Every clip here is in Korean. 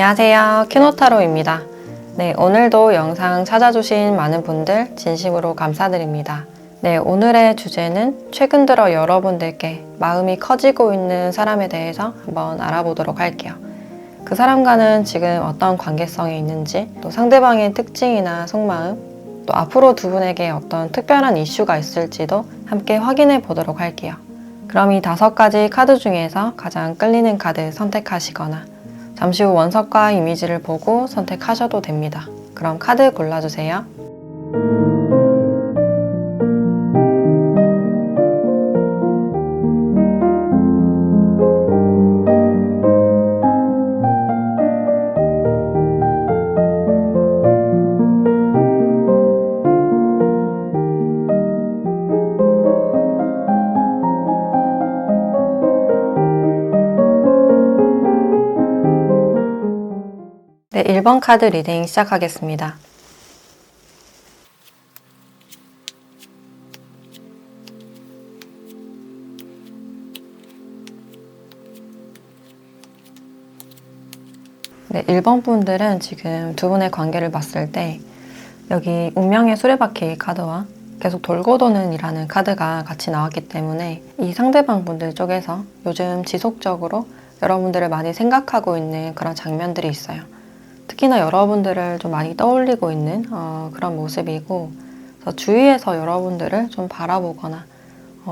안녕하세요. 큐노타로입니다. 네, 오늘도 영상 찾아주신 많은 분들 진심으로 감사드립니다. 네, 오늘의 주제는 최근 들어 여러분들께 마음이 커지고 있는 사람에 대해서 한번 알아보도록 할게요. 그 사람과는 지금 어떤 관계성이 있는지, 또 상대방의 특징이나 속마음, 또 앞으로 두 분에게 어떤 특별한 이슈가 있을지도 함께 확인해 보도록 할게요. 그럼 이 5가지 카드 중에서 가장 끌리는 카드 선택하시거나 잠시 후 원석과 이미지를 보고 선택하셔도 됩니다. 그럼 카드 골라주세요. 네, 1번 카드 리딩 시작하겠습니다. 네, 1번 분들은 지금 두 분의 관계를 봤을 때 여기 운명의 수레바퀴 카드와 계속 돌고 도는 이라는 카드가 같이 나왔기 때문에 이 상대방 분들 쪽에서 요즘 지속적으로 여러분들을 많이 생각하고 있는 그런 장면들이 있어요. 특히나 여러분들을 좀 많이 떠올리고 있는 그런 모습이고, 그래서 주위에서 여러분들을 좀 바라보거나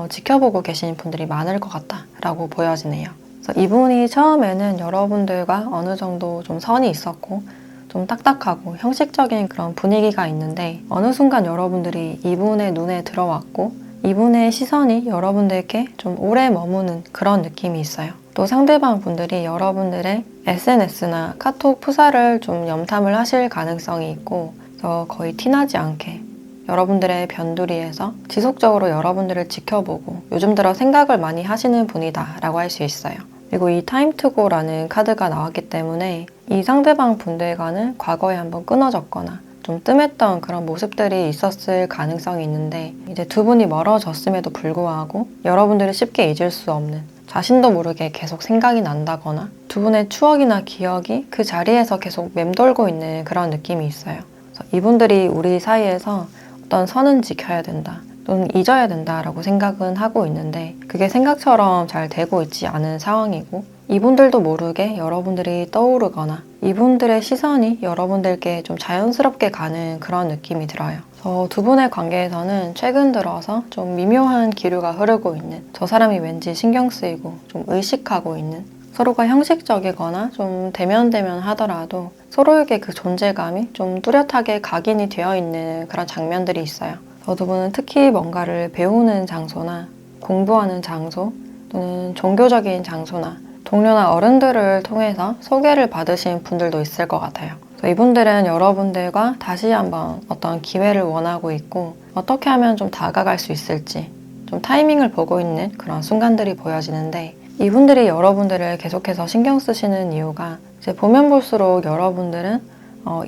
지켜보고 계신 분들이 많을 것 같다라고 보여지네요. 그래서 이분이 처음에는 여러분들과 어느 정도 좀 선이 있었고 좀 딱딱하고 형식적인 그런 분위기가 있는데, 어느 순간 여러분들이 이분의 눈에 들어왔고 이분의 시선이 여러분들께 좀 오래 머무는 그런 느낌이 있어요. 또 상대방 분들이 여러분들의 SNS나 카톡 프사를 좀 염탐을 하실 가능성이 있고, 그래서 거의 티나지 않게 여러분들의 변두리에서 지속적으로 여러분들을 지켜보고 요즘 들어 생각을 많이 하시는 분이다 라고 할 수 있어요. 그리고 이 타임 투고라는 카드가 나왔기 때문에 이 상대방 분들과는 과거에 한번 끊어졌거나 좀 뜸했던 그런 모습들이 있었을 가능성이 있는데, 이제 두 분이 멀어졌음에도 불구하고 여러분들을 쉽게 잊을 수 없는, 자신도 모르게 계속 생각이 난다거나 두 분의 추억이나 기억이 그 자리에서 계속 맴돌고 있는 그런 느낌이 있어요. 그래서 이분들이 우리 사이에서 어떤 선은 지켜야 된다 또는 잊어야 된다라고 생각은 하고 있는데, 그게 생각처럼 잘 되고 있지 않은 상황이고, 이분들도 모르게 여러분들이 떠오르거나 이분들의 시선이 여러분들께 좀 자연스럽게 가는 그런 느낌이 들어요. 두 분의 관계에서는 최근 들어서 좀 미묘한 기류가 흐르고 있는, 저 사람이 왠지 신경 쓰이고 좀 의식하고 있는, 서로가 형식적이거나 좀 대면대면 하더라도 서로에게 그 존재감이 좀 뚜렷하게 각인이 되어 있는 그런 장면들이 있어요. 두 분은 특히 뭔가를 배우는 장소나 공부하는 장소 또는 종교적인 장소나 동료나 어른들을 통해서 소개를 받으신 분들도 있을 것 같아요. 이분들은 여러분들과 다시 한번 어떤 기회를 원하고 있고, 어떻게 하면 좀 다가갈 수 있을지 좀 타이밍을 보고 있는 그런 순간들이 보여지는데, 이분들이 여러분들을 계속해서 신경 쓰시는 이유가, 이제 보면 볼수록 여러분들은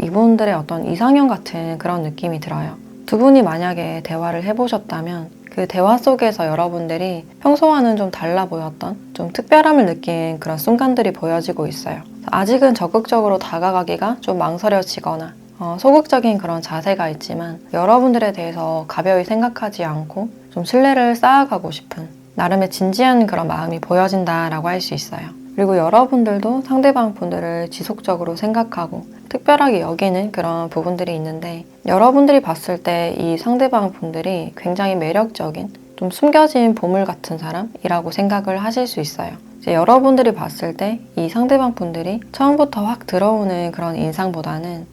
이분들의 어떤 이상형 같은 그런 느낌이 들어요. 두 분이 만약에 대화를 해보셨다면 그 대화 속에서 여러분들이 평소와는 좀 달라 보였던, 좀 특별함을 느낀 그런 순간들이 보여지고 있어요. 아직은 적극적으로 다가가기가 좀 망설여지거나 소극적인 그런 자세가 있지만, 여러분들에 대해서 가벼이 생각하지 않고 좀 신뢰를 쌓아가고 싶은 나름의 진지한 그런 마음이 보여진다라고 할 수 있어요. 그리고 여러분들도 상대방 분들을 지속적으로 생각하고 특별하게 여기는 그런 부분들이 있는데, 여러분들이 봤을 때 이 상대방 분들이 굉장히 매력적인, 좀 숨겨진 보물 같은 사람이라고 생각을 하실 수 있어요. 이제 여러분들이 봤을 때 이 상대방 분들이 처음부터 확 들어오는 그런 인상보다는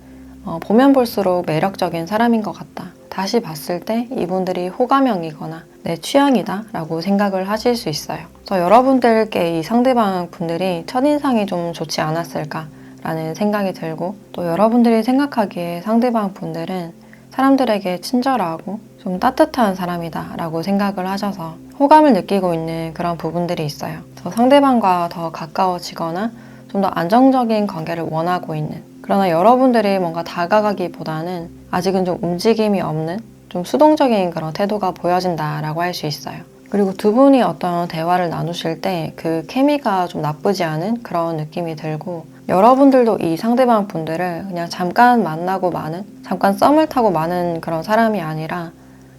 보면 볼수록 매력적인 사람인 것 같다, 다시 봤을 때 이분들이 호감형이거나 내 취향이다 라고 생각을 하실 수 있어요. 그래서 여러분들께 이 상대방 분들이 첫인상이 좀 좋지 않았을까 라는 생각이 들고, 또 여러분들이 생각하기에 상대방 분들은 사람들에게 친절하고 좀 따뜻한 사람이다 라고 생각을 하셔서 호감을 느끼고 있는 그런 부분들이 있어요. 상대방과 더 가까워지거나 좀 더 안정적인 관계를 원하고 있는, 그러나 여러분들이 뭔가 다가가기보다는 아직은 좀 움직임이 없는, 좀 수동적인 그런 태도가 보여진다라고 할 수 있어요. 그리고 두 분이 어떤 대화를 나누실 때 그 케미가 좀 나쁘지 않은 그런 느낌이 들고, 여러분들도 이 상대방 분들을 그냥 잠깐 만나고 마는, 잠깐 썸을 타고 마는 그런 사람이 아니라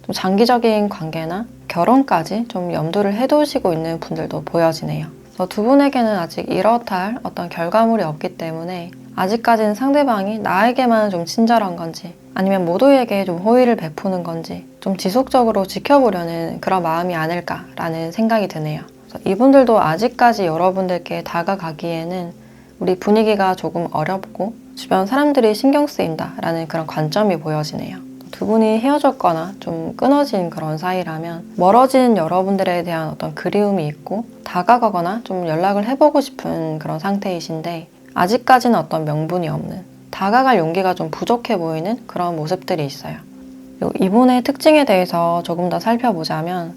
좀 장기적인 관계나 결혼까지 좀 염두를 해두시고 있는 분들도 보여지네요. 그래서 두 분에게는 아직 이렇다 할 어떤 결과물이 없기 때문에 아직까지는 상대방이 나에게만 좀 친절한 건지, 아니면 모두에게 좀 호의를 베푸는 건지 좀 지속적으로 지켜보려는 그런 마음이 아닐까라는 생각이 드네요. 그래서 이분들도 아직까지 여러분들께 다가가기에는 우리 분위기가 조금 어렵고 주변 사람들이 신경 쓰인다라는 그런 관점이 보여지네요. 두 분이 헤어졌거나 좀 끊어진 그런 사이라면 멀어진 여러분들에 대한 어떤 그리움이 있고 다가가거나 좀 연락을 해보고 싶은 그런 상태이신데, 아직까지는 어떤 명분이 없는, 다가갈 용기가 좀 부족해 보이는 그런 모습들이 있어요. 그리고 이분의 특징에 대해서 조금 더 살펴보자면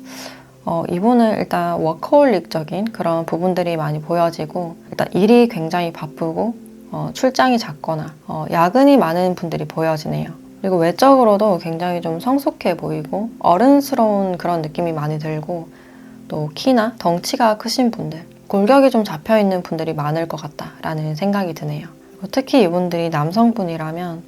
이분은 일단 워커홀릭적인 그런 부분들이 많이 보여지고, 일단 일이 굉장히 바쁘고 출장이 잦거나 야근이 많은 분들이 보여지네요. 그리고 외적으로도 굉장히 좀 성숙해 보이고 어른스러운 그런 느낌이 많이 들고, 또 키나 덩치가 크신 분들, 골격이 좀 잡혀있는 분들이 많을 것 같다라는 생각이 드네요. 특히 이분들이 남성분이라면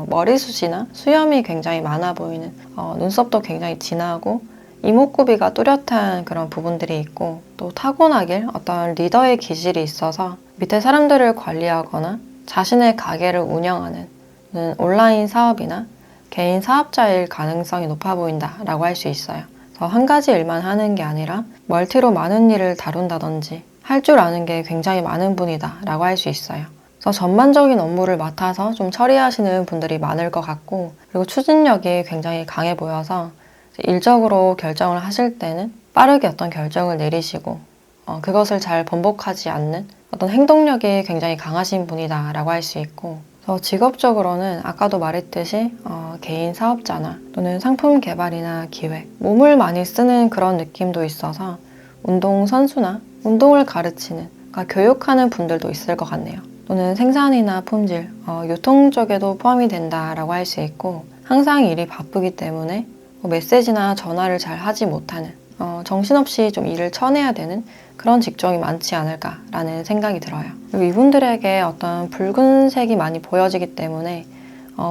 머리숱이나 수염이 굉장히 많아 보이는, 눈썹도 굉장히 진하고 이목구비가 뚜렷한 그런 부분들이 있고, 또 타고나길 어떤 리더의 기질이 있어서 밑에 사람들을 관리하거나 자신의 가게를 운영하는 온라인 사업이나 개인 사업자일 가능성이 높아 보인다라고 할 수 있어요. 그래서 한 가지 일만 하는 게 아니라 멀티로 많은 일을 다룬다든지 할 줄 아는 게 굉장히 많은 분이다라고 할 수 있어요. 그래서 전반적인 업무를 맡아서 좀 처리하시는 분들이 많을 것 같고, 그리고 추진력이 굉장히 강해 보여서 일적으로 결정을 하실 때는 빠르게 어떤 결정을 내리시고 그것을 잘 번복하지 않는 어떤 행동력이 굉장히 강하신 분이다라고 할 수 있고, 그래서 직업적으로는 아까도 말했듯이 개인 사업자나 또는 상품 개발이나 기획, 몸을 많이 쓰는 그런 느낌도 있어서 운동 선수나 운동을 가르치는, 그러니까 교육하는 분들도 있을 것 같네요. 또는 생산이나 품질, 유통 쪽에도 포함이 된다라고 할 수 있고, 항상 일이 바쁘기 때문에 메시지나 전화를 잘 하지 못하는, 정신없이 좀 일을 쳐내야 되는 그런 직종이 많지 않을까라는 생각이 들어요. 그리고 이분들에게 어떤 붉은색이 많이 보여지기 때문에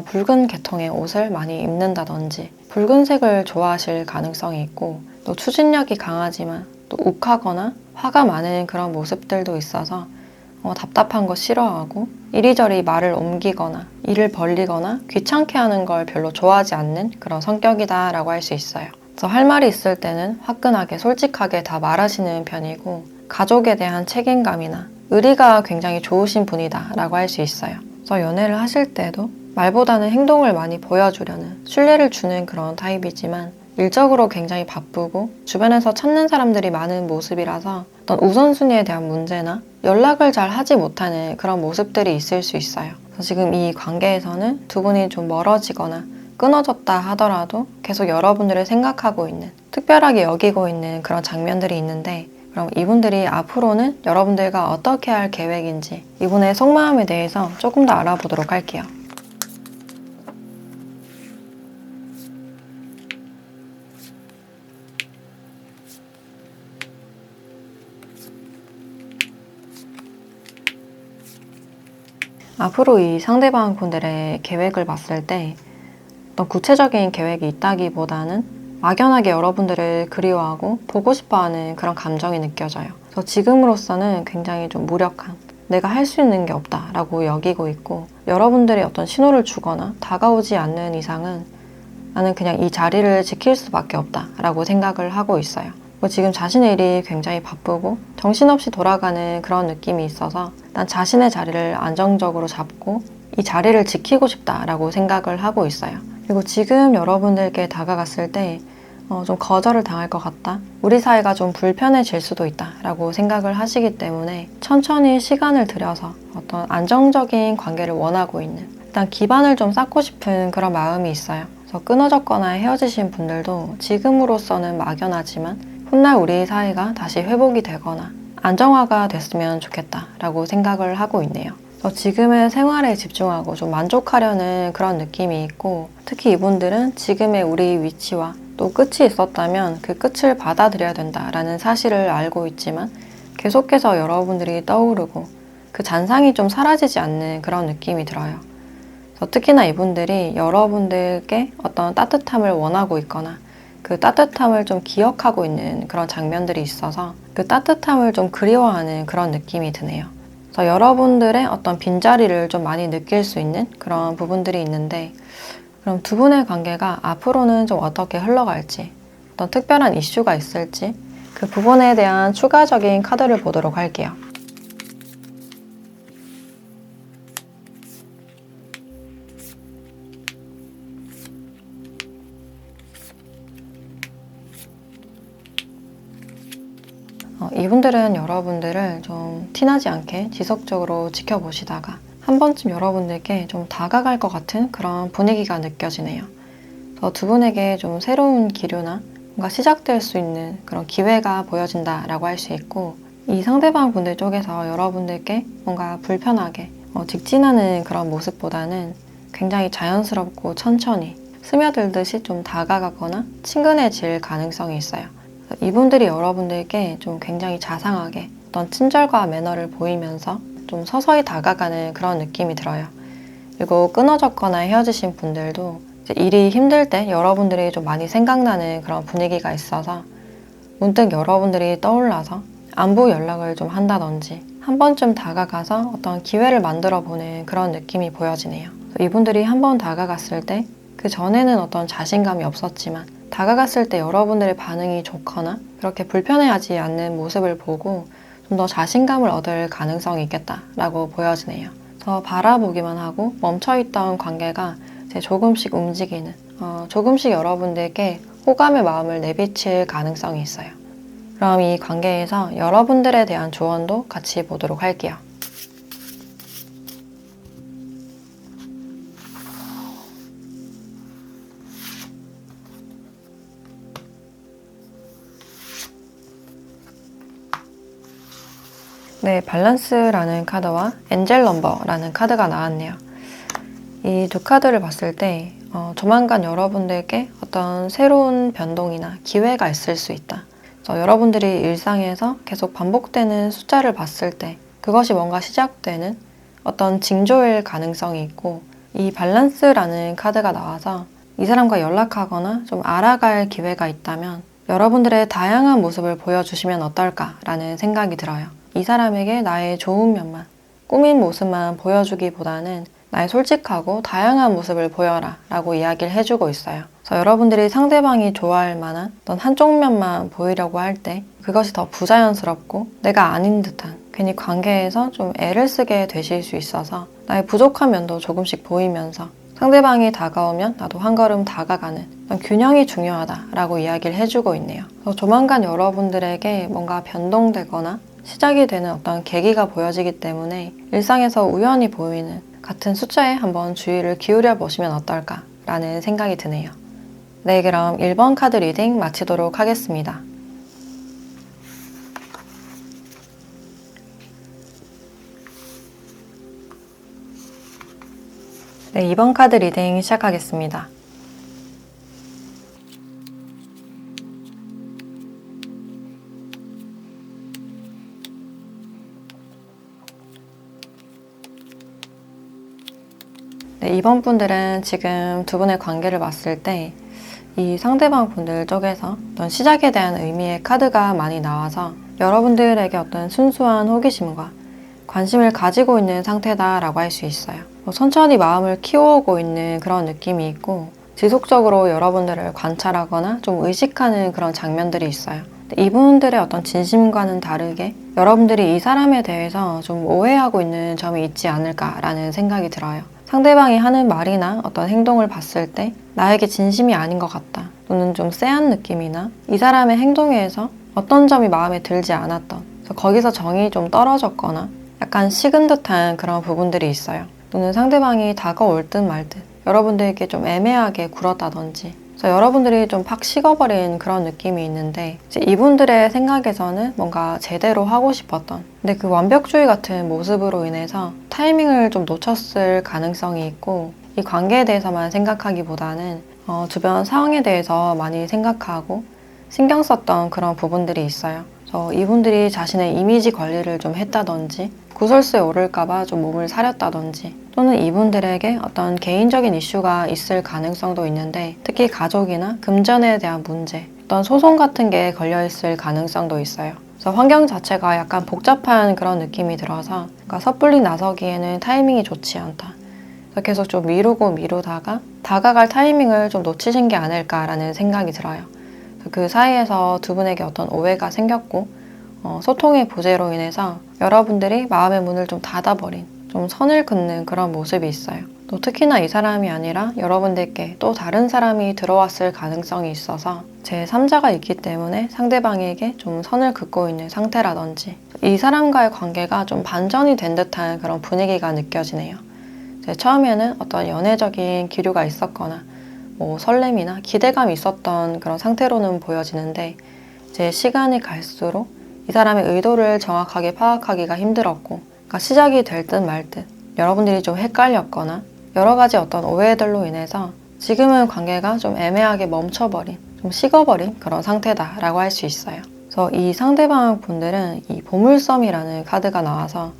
붉은 계통의 옷을 많이 입는다든지 붉은색을 좋아하실 가능성이 있고, 또 추진력이 강하지만 또 욱하거나 화가 많은 그런 모습들도 있어서 답답한 거 싫어하고 이리저리 말을 옮기거나 일을 벌리거나 귀찮게 하는 걸 별로 좋아하지 않는 그런 성격이다라고 할 수 있어요. 그래서 할 말이 있을 때는 화끈하게 솔직하게 다 말하시는 편이고, 가족에 대한 책임감이나 의리가 굉장히 좋으신 분이다라고 할 수 있어요. 그래서 연애를 하실 때도 말보다는 행동을 많이 보여주려는, 신뢰를 주는 그런 타입이지만 일적으로 굉장히 바쁘고 주변에서 찾는 사람들이 많은 모습이라서 어떤 우선순위에 대한 문제나 연락을 잘 하지 못하는 그런 모습들이 있을 수 있어요. 그래서 지금 이 관계에서는 두 분이 좀 멀어지거나 끊어졌다 하더라도 계속 여러분들을 생각하고 있는, 특별하게 여기고 있는 그런 장면들이 있는데, 그럼 이분들이 앞으로는 여러분들과 어떻게 할 계획인지, 이분의 속마음에 대해서 조금 더 알아보도록 할게요. 앞으로 이 상대방 분들의 계획을 봤을 때 어떤 구체적인 계획이 있다기보다는 막연하게 여러분들을 그리워하고 보고 싶어하는 그런 감정이 느껴져요. 그래서 지금으로서는 굉장히 좀 무력한, 내가 할 수 있는 게 없다라고 여기고 있고, 여러분들이 어떤 신호를 주거나 다가오지 않는 이상은 나는 그냥 이 자리를 지킬 수밖에 없다라고 생각을 하고 있어요. 지금 자신의 일이 굉장히 바쁘고 정신없이 돌아가는 그런 느낌이 있어서 난 자신의 자리를 안정적으로 잡고 이 자리를 지키고 싶다라고 생각을 하고 있어요. 그리고 지금 여러분들께 다가갔을 때 좀 거절을 당할 것 같다, 우리 사이가 좀 불편해질 수도 있다 라고 생각을 하시기 때문에 천천히 시간을 들여서 어떤 안정적인 관계를 원하고 있는, 일단 기반을 좀 쌓고 싶은 그런 마음이 있어요. 그래서 끊어졌거나 헤어지신 분들도 지금으로서는 막연하지만 훗날 우리 사이가 다시 회복이 되거나 안정화가 됐으면 좋겠다라고 생각을 하고 있네요. 지금의 생활에 집중하고 좀 만족하려는 그런 느낌이 있고, 특히 이분들은 지금의 우리 위치와 또 끝이 있었다면 그 끝을 받아들여야 된다라는 사실을 알고 있지만 계속해서 여러분들이 떠오르고 그 잔상이 좀 사라지지 않는 그런 느낌이 들어요. 특히나 이분들이 여러분들께 어떤 따뜻함을 원하고 있거나 그 따뜻함을 좀 기억하고 있는 그런 장면들이 있어서 그 따뜻함을 좀 그리워하는 그런 느낌이 드네요. 그래서 여러분들의 어떤 빈자리를 좀 많이 느낄 수 있는 그런 부분들이 있는데, 그럼 두 분의 관계가 앞으로는 좀 어떻게 흘러갈지, 어떤 특별한 이슈가 있을지 그 부분에 대한 추가적인 카드를 보도록 할게요. 이분들은 여러분들을 좀 티나지 않게 지속적으로 지켜보시다가 한 번쯤 여러분들께 좀 다가갈 것 같은 그런 분위기가 느껴지네요. 두 분에게 좀 새로운 기류나 뭔가 시작될 수 있는 그런 기회가 보여진다라고 할 수 있고, 이 상대방 분들 쪽에서 여러분들께 뭔가 불편하게 직진하는 그런 모습보다는 굉장히 자연스럽고 천천히 스며들듯이 좀 다가가거나 친근해질 가능성이 있어요. 이분들이 여러분들께 좀 굉장히 자상하게 어떤 친절과 매너를 보이면서 좀 서서히 다가가는 그런 느낌이 들어요. 그리고 끊어졌거나 헤어지신 분들도 이제 일이 힘들 때 여러분들이 좀 많이 생각나는 그런 분위기가 있어서 문득 여러분들이 떠올라서 안부 연락을 좀 한다든지 한 번쯤 다가가서 어떤 기회를 만들어 보는 그런 느낌이 보여지네요. 이분들이 한 번 다가갔을 때 그 전에는 어떤 자신감이 없었지만 다가갔을 때 여러분들의 반응이 좋거나 그렇게 불편해하지 않는 모습을 보고 좀 더 자신감을 얻을 가능성이 있겠다라고 보여지네요. 그래서 바라보기만 하고 멈춰있던 관계가 이제 조금씩 움직이는, 조금씩 여러분들께 호감의 마음을 내비칠 가능성이 있어요. 그럼 이 관계에서 여러분들에 대한 조언도 같이 보도록 할게요. 네, 밸런스라는 카드와 엔젤 넘버라는 카드가 나왔네요. 이 두 카드를 봤을 때 조만간 여러분들께 어떤 새로운 변동이나 기회가 있을 수 있다. 그래서 여러분들이 일상에서 계속 반복되는 숫자를 봤을 때 그것이 뭔가 시작되는 어떤 징조일 가능성이 있고, 이 밸런스라는 카드가 나와서 이 사람과 연락하거나 좀 알아갈 기회가 있다면 여러분들의 다양한 모습을 보여주시면 어떨까라는 생각이 들어요. 이 사람에게 나의 좋은 면만, 꾸민 모습만 보여주기보다는 나의 솔직하고 다양한 모습을 보여라 라고 이야기를 해주고 있어요. 그래서 여러분들이 상대방이 좋아할 만한 어떤 한쪽 면만 보이려고 할 때 그것이 더 부자연스럽고 내가 아닌 듯한, 괜히 관계에서 좀 애를 쓰게 되실 수 있어서 나의 부족한 면도 조금씩 보이면서 상대방이 다가오면 나도 한 걸음 다가가는 균형이 중요하다라고 이야기를 해주고 있네요. 그래서 조만간 여러분들에게 뭔가 변동되거나 시작이 되는 어떤 계기가 보여지기 때문에 일상에서 우연히 보이는 같은 숫자에 한번 주의를 기울여 보시면 어떨까라는 생각이 드네요. 네, 그럼 1번 카드 리딩 마치도록 하겠습니다. 네, 2번 카드 리딩 시작하겠습니다. 네, 이번 분들은 지금 두 분의 관계를 봤을 때 이 상대방 분들 쪽에서 어떤 시작에 대한 의미의 카드가 많이 나와서 여러분들에게 어떤 순수한 호기심과 관심을 가지고 있는 상태다라고 할 수 있어요. 천천히 마음을 키워오고 있는 그런 느낌이 있고 지속적으로 여러분들을 관찰하거나 좀 의식하는 그런 장면들이 있어요. 이분들의 어떤 진심과는 다르게 여러분들이 이 사람에 대해서 좀 오해하고 있는 점이 있지 않을까라는 생각이 들어요. 상대방이 하는 말이나 어떤 행동을 봤을 때 나에게 진심이 아닌 것 같다, 또는 좀 쎄한 느낌이나 이 사람의 행동에서 어떤 점이 마음에 들지 않았던, 거기서 정이 좀 떨어졌거나 약간 식은 듯한 그런 부분들이 있어요. 또는 상대방이 다가올 듯 말 듯 여러분들에게 좀 애매하게 굴었다든지, 그래서 여러분들이 좀 팍 식어버린 그런 느낌이 있는데 이제 이분들의 생각에서는 뭔가 제대로 하고 싶었던, 근데 그 완벽주의 같은 모습으로 인해서 타이밍을 좀 놓쳤을 가능성이 있고, 이 관계에 대해서만 생각하기보다는 주변 상황에 대해서 많이 생각하고 신경 썼던 그런 부분들이 있어요. 그래서 이분들이 자신의 이미지 관리를 좀 했다든지 구설수에 오를까봐 좀 몸을 사렸다든지 또는 이분들에게 어떤 개인적인 이슈가 있을 가능성도 있는데 특히 가족이나 금전에 대한 문제, 어떤 소송 같은 게 걸려있을 가능성도 있어요. 그래서 환경 자체가 약간 복잡한 그런 느낌이 들어서 그러니까 섣불리 나서기에는 타이밍이 좋지 않다. 그래서 계속 좀 미루다가 다가갈 타이밍을 좀 놓치신 게 아닐까라는 생각이 들어요. 그 사이에서 두 분에게 어떤 오해가 생겼고 소통의 부재로 인해서 여러분들이 마음의 문을 좀 닫아버린 좀 선을 긋는 그런 모습이 있어요. 또 특히나 이 사람이 아니라 여러분들께 또 다른 사람이 들어왔을 가능성이 있어서 제3자가 있기 때문에 상대방에게 좀 선을 긋고 있는 상태라든지 이 사람과의 관계가 좀 반전이 된 듯한 그런 분위기가 느껴지네요. 처음에는 어떤 연애적인 기류가 있었거나 설렘이나 기대감이 있었던 그런 상태로는 보여지는데 이제 시간이 갈수록 이 사람의 의도를 정확하게 파악하기가 힘들었고 그러니까 시작이 될 듯 말 듯 여러분들이 좀 헷갈렸거나 여러 가지 어떤 오해들로 인해서 지금은 관계가 좀 애매하게 멈춰버린 좀 식어버린 그런 상태다라고 할 수 있어요. 그래서 이 상대방 분들은 이 보물섬이라는 카드가 나와서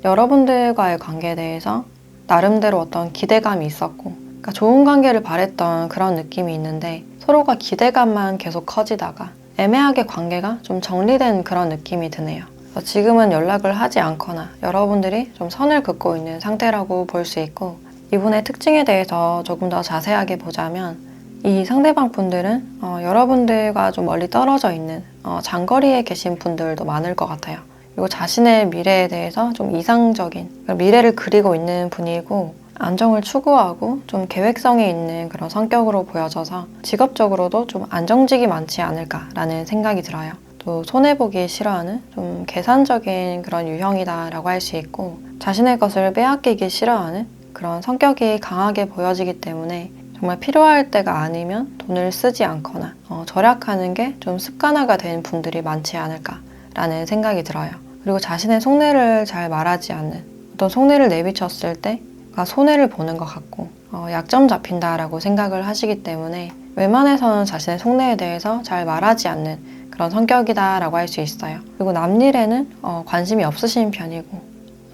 여러분들과의 관계에 대해서 나름대로 어떤 기대감이 있었고 그러니까 좋은 관계를 바랬던 그런 느낌이 있는데 서로가 기대감만 계속 커지다가 애매하게 관계가 좀 정리된 그런 느낌이 드네요. 지금은 연락을 하지 않거나 여러분들이 좀 선을 긋고 있는 상태라고 볼 수 있고 이분의 특징에 대해서 조금 더 자세하게 보자면 이 상대방 분들은 여러분들과 좀 멀리 떨어져 있는 장거리에 계신 분들도 많을 것 같아요. 그리고 자신의 미래에 대해서 좀 이상적인 미래를 그리고 있는 분이고 안정을 추구하고 좀 계획성이 있는 그런 성격으로 보여져서 직업적으로도 좀 안정직이 많지 않을까라는 생각이 들어요. 또 손해보기 싫어하는 좀 계산적인 그런 유형이다라고 할 수 있고 자신의 것을 빼앗기기 싫어하는 그런 성격이 강하게 보여지기 때문에 정말 필요할 때가 아니면 돈을 쓰지 않거나 절약하는 게 좀 습관화가 된 분들이 많지 않을까라는 생각이 들어요. 그리고 자신의 속내를 잘 말하지 않는 어떤 속내를 내비쳤을 때 손해를 보는 것 같고 약점 잡힌다라고 생각을 하시기 때문에 웬만해서는 자신의 속내에 대해서 잘 말하지 않는 그런 성격이다라고 할 수 있어요. 그리고 남일에는 관심이 없으신 편이고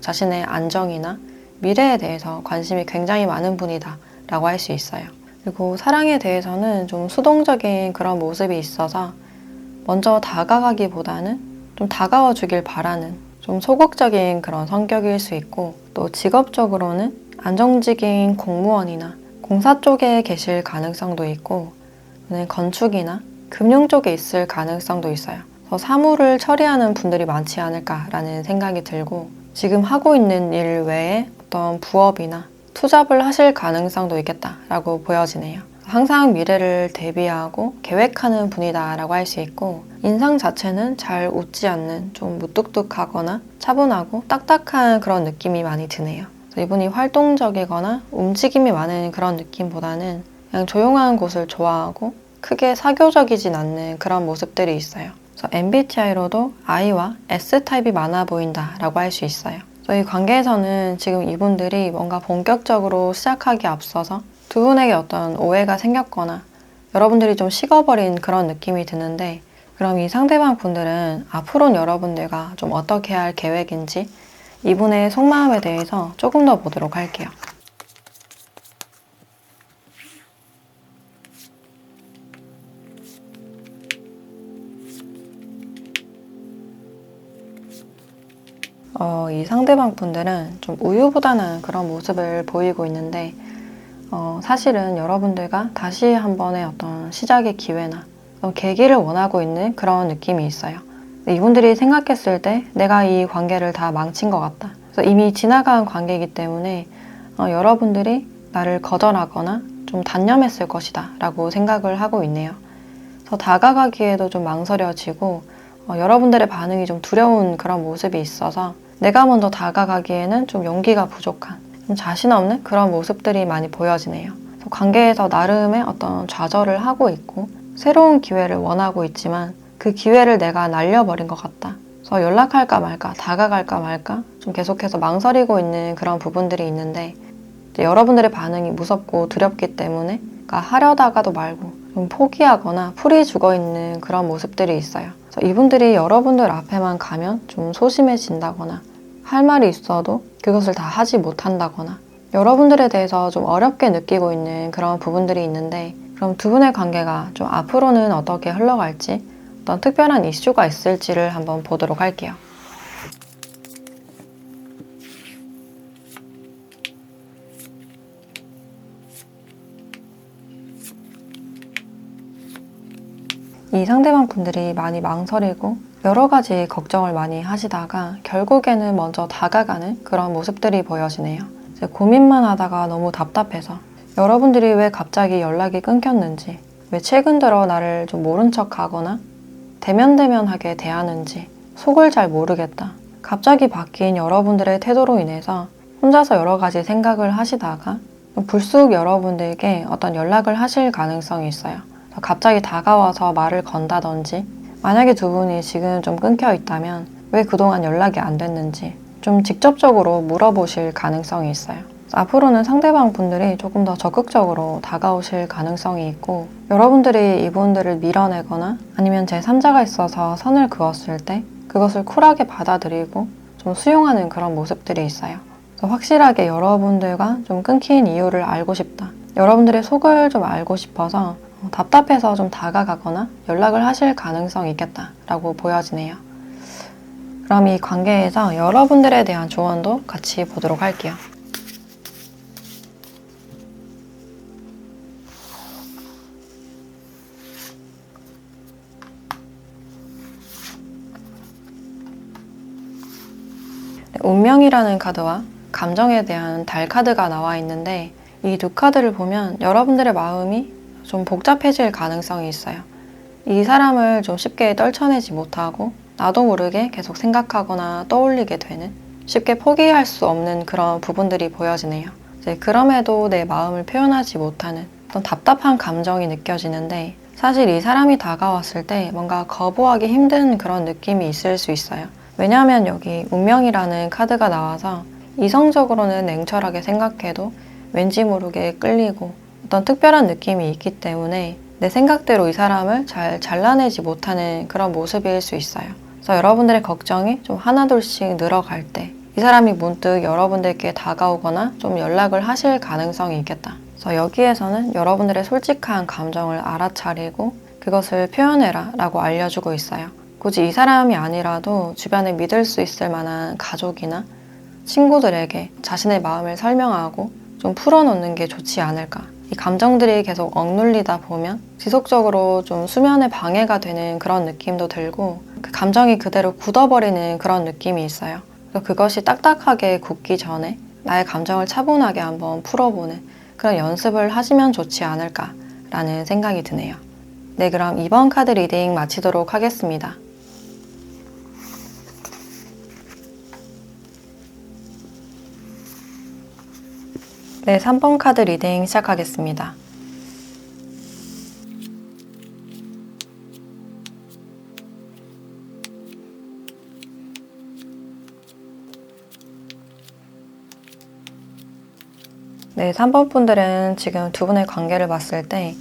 자신의 안정이나 미래에 대해서 관심이 굉장히 많은 분이다 라고 할 수 있어요. 그리고 사랑에 대해서는 좀 수동적인 그런 모습이 있어서 먼저 다가가기보다는 좀 다가와 주길 바라는 좀 소극적인 그런 성격일 수 있고 또 직업적으로는 안정직인 공무원이나 공사 쪽에 계실 가능성도 있고 건축이나 금융 쪽에 있을 가능성도 있어요. 그래서 사무를 처리하는 분들이 많지 않을까라는 생각이 들고 지금 하고 있는 일 외에 어떤 부업이나 투잡을 하실 가능성도 있겠다라고 보여지네요. 항상 미래를 대비하고 계획하는 분이다라고 할 수 있고 인상 자체는 잘 웃지 않는 좀 무뚝뚝하거나 차분하고 딱딱한 그런 느낌이 많이 드네요. 이분이 활동적이거나 움직임이 많은 그런 느낌보다는 그냥 조용한 곳을 좋아하고 크게 사교적이진 않는 그런 모습들이 있어요. 그래서 MBTI로도 I와 S타입이 많아 보인다라고 할 수 있어요. 이 관계에서는 지금 이분들이 뭔가 본격적으로 시작하기에 앞서서 두 분에게 어떤 오해가 생겼거나 여러분들이 좀 식어버린 그런 느낌이 드는데 그럼 이 상대방 분들은 앞으로는 여러분들과 좀 어떻게 할 계획인지 이분의 속마음에 대해서 조금 더 보도록 할게요. 이 상대방 분들은 좀 우유부단한 그런 모습을 보이고 있는데 사실은 여러분들과 다시 한 번의 어떤 시작의 기회나 계기를 원하고 있는 그런 느낌이 있어요. 이분들이 생각했을 때 내가 이 관계를 다 망친 것 같다. 그래서 이미 지나간 관계이기 때문에 여러분들이 나를 거절하거나 좀 단념했을 것이다 라고 생각을 하고 있네요. 그래서 다가가기에도 좀 망설여지고 여러분들의 반응이 좀 두려운 그런 모습이 있어서 내가 먼저 다가가기에는 좀 용기가 부족한 좀 자신 없는 그런 모습들이 많이 보여지네요. 그래서 관계에서 나름의 어떤 좌절을 하고 있고 새로운 기회를 원하고 있지만 그 기회를 내가 날려버린 것 같다. 그래서 연락할까 말까, 다가갈까 말까 좀 계속해서 망설이고 있는 그런 부분들이 있는데 이제 여러분들의 반응이 무섭고 두렵기 때문에 그러니까 하려다가도 말고 좀 포기하거나 풀이 죽어있는 그런 모습들이 있어요. 그래서 이분들이 여러분들 앞에만 가면 좀 소심해진다거나 할 말이 있어도 그것을 다 하지 못한다거나 여러분들에 대해서 좀 어렵게 느끼고 있는 그런 부분들이 있는데, 그럼 두 분의 관계가 좀 앞으로는 어떻게 흘러갈지, 어떤 특별한 이슈가 있을지를 한번 보도록 할게요. 이 상대방 분들이 많이 망설이고 여러 가지 걱정을 많이 하시다가 결국에는 먼저 다가가는 그런 모습들이 보여지네요. 이제 고민만 하다가 너무 답답해서 여러분들이 왜 갑자기 연락이 끊겼는지, 왜 최근 들어 나를 좀 모른 척 하거나 대면대면하게 대하는지 속을 잘 모르겠다. 갑자기 바뀐 여러분들의 태도로 인해서 혼자서 여러 가지 생각을 하시다가 불쑥 여러분들께 어떤 연락을 하실 가능성이 있어요. 갑자기 다가와서 말을 건다든지, 만약에 두 분이 지금 좀 끊겨 있다면 왜 그동안 연락이 안 됐는지 좀 직접적으로 물어보실 가능성이 있어요. 앞으로는 상대방 분들이 조금 더 적극적으로 다가오실 가능성이 있고, 여러분들이 이분들을 밀어내거나 아니면 제3자가 있어서 선을 그었을 때 그것을 쿨하게 받아들이고 좀 수용하는 그런 모습들이 있어요. 그래서 확실하게 여러분들과 좀 끊긴 이유를 알고 싶다, 여러분들의 속을 좀 알고 싶어서 답답해서 좀 다가가거나 연락을 하실 가능성이 있겠다라고 보여지네요. 그럼 이 관계에서 여러분들에 대한 조언도 같이 보도록 할게요. 운명이라는 카드와 감정에 대한 달 카드가 나와 있는데, 이 두 카드를 보면 여러분들의 마음이 좀 복잡해질 가능성이 있어요. 이 사람을 좀 쉽게 떨쳐내지 못하고 나도 모르게 계속 생각하거나 떠올리게 되는, 쉽게 포기할 수 없는 그런 부분들이 보여지네요. 이제 그럼에도 내 마음을 표현하지 못하는 어떤 답답한 감정이 느껴지는데, 사실 이 사람이 다가왔을 때 뭔가 거부하기 힘든 그런 느낌이 있을 수 있어요. 왜냐하면 여기 운명이라는 카드가 나와서 이성적으로는 냉철하게 생각해도 왠지 모르게 끌리고 어떤 특별한 느낌이 있기 때문에 내 생각대로 이 사람을 잘 잘라내지 못하는 그런 모습일 수 있어요. 그래서 여러분들의 걱정이 좀 하나둘씩 늘어갈 때 이 사람이 문득 여러분들께 다가오거나 좀 연락을 하실 가능성이 있겠다. 그래서 여기에서는 여러분들의 솔직한 감정을 알아차리고 그것을 표현해라 라고 알려주고 있어요. 굳이 이 사람이 아니라도 주변에 믿을 수 있을 만한 가족이나 친구들에게 자신의 마음을 설명하고 좀 풀어놓는 게 좋지 않을까. 이 감정들이 계속 억눌리다 보면 지속적으로 좀 수면에 방해가 되는 그런 느낌도 들고, 그 감정이 그대로 굳어버리는 그런 느낌이 있어요. 그래서 그것이 딱딱하게 굳기 전에 나의 감정을 차분하게 한번 풀어보는 그런 연습을 하시면 좋지 않을까라는 생각이 드네요. 네, 그럼 이번 카드 리딩 마치도록 하겠습니다. 네, 3번 카드 리딩 시작하겠습니다. 네, 3번 분들은 지금 두 분의 관계를 봤을 때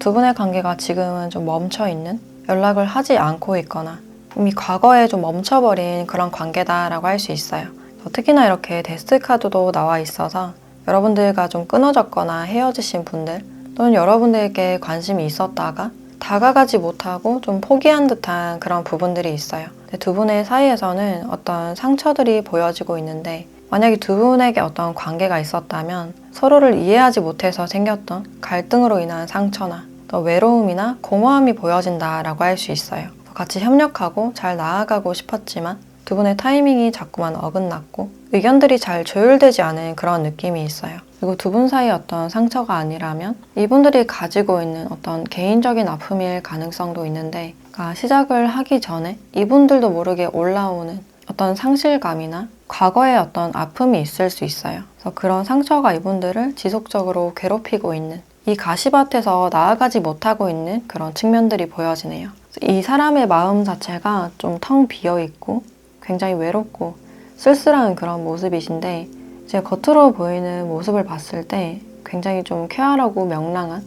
두 분의 관계가 지금은 좀 멈춰있는, 연락을 하지 않고 있거나 이미 과거에 좀 멈춰버린 그런 관계다라고 할 수 있어요. 특히나 이렇게 데스 카드도 나와 있어서 여러분들과 좀 끊어졌거나 헤어지신 분들, 또는 여러분들에게 관심이 있었다가 다가가지 못하고 좀 포기한 듯한 그런 부분들이 있어요. 두 분의 사이에서는 어떤 상처들이 보여지고 있는데, 만약에 두 분에게 어떤 관계가 있었다면 서로를 이해하지 못해서 생겼던 갈등으로 인한 상처나 또 외로움이나 공허함이 보여진다라고 할 수 있어요. 같이 협력하고 잘 나아가고 싶었지만 두 분의 타이밍이 자꾸만 어긋났고 의견들이 잘 조율되지 않은 그런 느낌이 있어요. 그리고 두 분 사이의 어떤 상처가 아니라면 이분들이 가지고 있는 어떤 개인적인 아픔일 가능성도 있는데, 그러니까 시작을 하기 전에 이분들도 모르게 올라오는 어떤 상실감이나 과거의 어떤 아픔이 있을 수 있어요. 그래서 그런 상처가 이분들을 지속적으로 괴롭히고 있는, 이 가시밭에서 나아가지 못하고 있는 그런 측면들이 보여지네요. 이 사람의 마음 자체가 좀 텅 비어 있고 굉장히 외롭고 쓸쓸한 그런 모습이신데, 이제 겉으로 보이는 모습을 봤을 때 굉장히 좀 쾌활하고 명랑한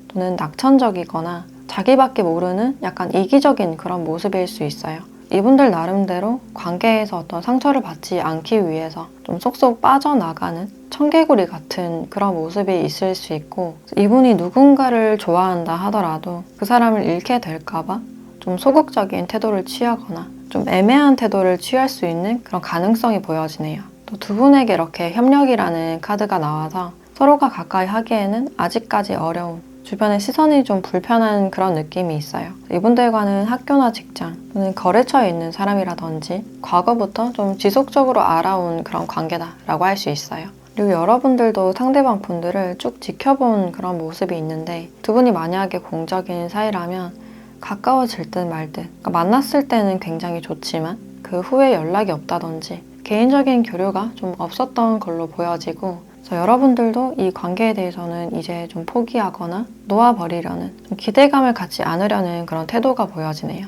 또는 낙천적이거나 자기밖에 모르는 약간 이기적인 그런 모습일 수 있어요. 이분들 나름대로 관계에서 어떤 상처를 받지 않기 위해서 좀 쏙쏙 빠져나가는 청개구리 같은 그런 모습이 있을 수 있고, 이분이 누군가를 좋아한다 하더라도 그 사람을 잃게 될까봐 좀 소극적인 태도를 취하거나 좀 애매한 태도를 취할 수 있는 그런 가능성이 보여지네요. 또 두 분에게 이렇게 협력이라는 카드가 나와서 서로가 가까이 하기에는 아직까지 어려운, 주변의 시선이 좀 불편한 그런 느낌이 있어요. 이분들과는 학교나 직장 또는 거래처에 있는 사람이라든지 과거부터 좀 지속적으로 알아온 그런 관계다라고 할 수 있어요. 그리고 여러분들도 상대방 분들을 쭉 지켜본 그런 모습이 있는데, 두 분이 만약에 공적인 사이라면 가까워질 듯 말 듯, 그러니까 만났을 때는 굉장히 좋지만 그 후에 연락이 없다든지 개인적인 교류가 좀 없었던 걸로 보여지고, 그래서 여러분들도 이 관계에 대해서는 이제 좀 포기하거나 놓아버리려는, 좀 기대감을 갖지 않으려는 그런 태도가 보여지네요.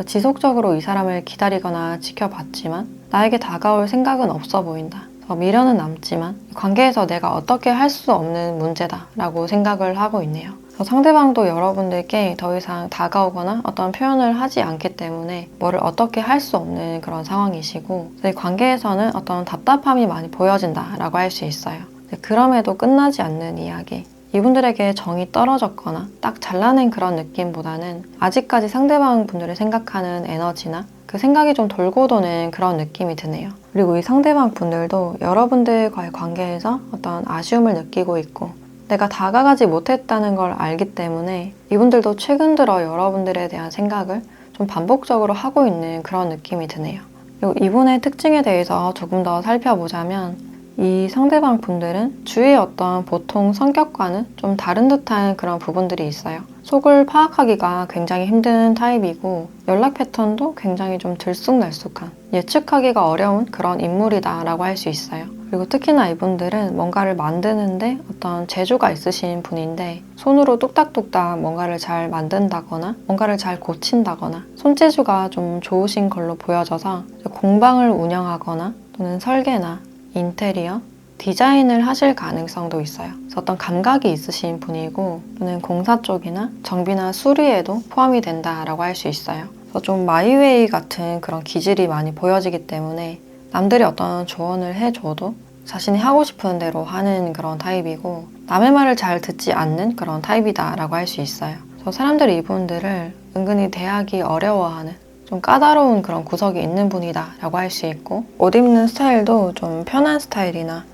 지속적으로 이 사람을 기다리거나 지켜봤지만 나에게 다가올 생각은 없어 보인다. 미련은 남지만 관계에서 내가 어떻게 할 수 없는 문제다라고 생각을 하고 있네요. 상대방도 여러분들께 더 이상 다가오거나 어떤 표현을 하지 않기 때문에 뭐를 어떻게 할 수 없는 그런 상황이시고, 이 관계에서는 어떤 답답함이 많이 보여진다라고 할 수 있어요. 그럼에도 끝나지 않는 이야기. 이분들에게 정이 떨어졌거나 딱 잘라낸 그런 느낌보다는 아직까지 상대방 분들을 생각하는 에너지나 그 생각이 좀 돌고 도는 그런 느낌이 드네요. 그리고 이 상대방 분들도 여러분들과의 관계에서 어떤 아쉬움을 느끼고 있고, 내가 다가가지 못했다는 걸 알기 때문에 이분들도 최근 들어 여러분들에 대한 생각을 좀 반복적으로 하고 있는 그런 느낌이 드네요. 그리고 이분의 특징에 대해서 조금 더 살펴보자면, 이 상대방 분들은 주위의 어떤 보통 성격과는 좀 다른 듯한 그런 부분들이 있어요. 속을 파악하기가 굉장히 힘든 타입이고, 연락 패턴도 굉장히 좀 들쑥날쑥한, 예측하기가 어려운 그런 인물이다라고 할 수 있어요. 그리고 특히나 이분들은 뭔가를 만드는데 어떤 재주가 있으신 분인데, 손으로 뚝딱뚝딱 뭔가를 잘 만든다거나 뭔가를 잘 고친다거나 손재주가 좀 좋으신 걸로 보여져서 공방을 운영하거나 또는 설계나 인테리어, 디자인을 하실 가능성도 있어요. 그래서 어떤 감각이 있으신 분이고, 또는 공사 쪽이나 정비나 수리에도 포함이 된다라고 할 수 있어요. 그래서 좀 마이웨이 같은 그런 기질이 많이 보여지기 때문에 남들이 어떤 조언을 해줘도 자신이 하고 싶은 대로 하는 그런 타입이고, 남의 말을 잘 듣지 않는 그런 타입이다라고 할 수 있어요. 그래서 사람들이 이분들을 은근히 대하기 어려워하는, 좀 까다로운 그런 구석이 있는 분이다 라고 할 수 있고, 옷 입는 스타일도 좀 편한 스타일이나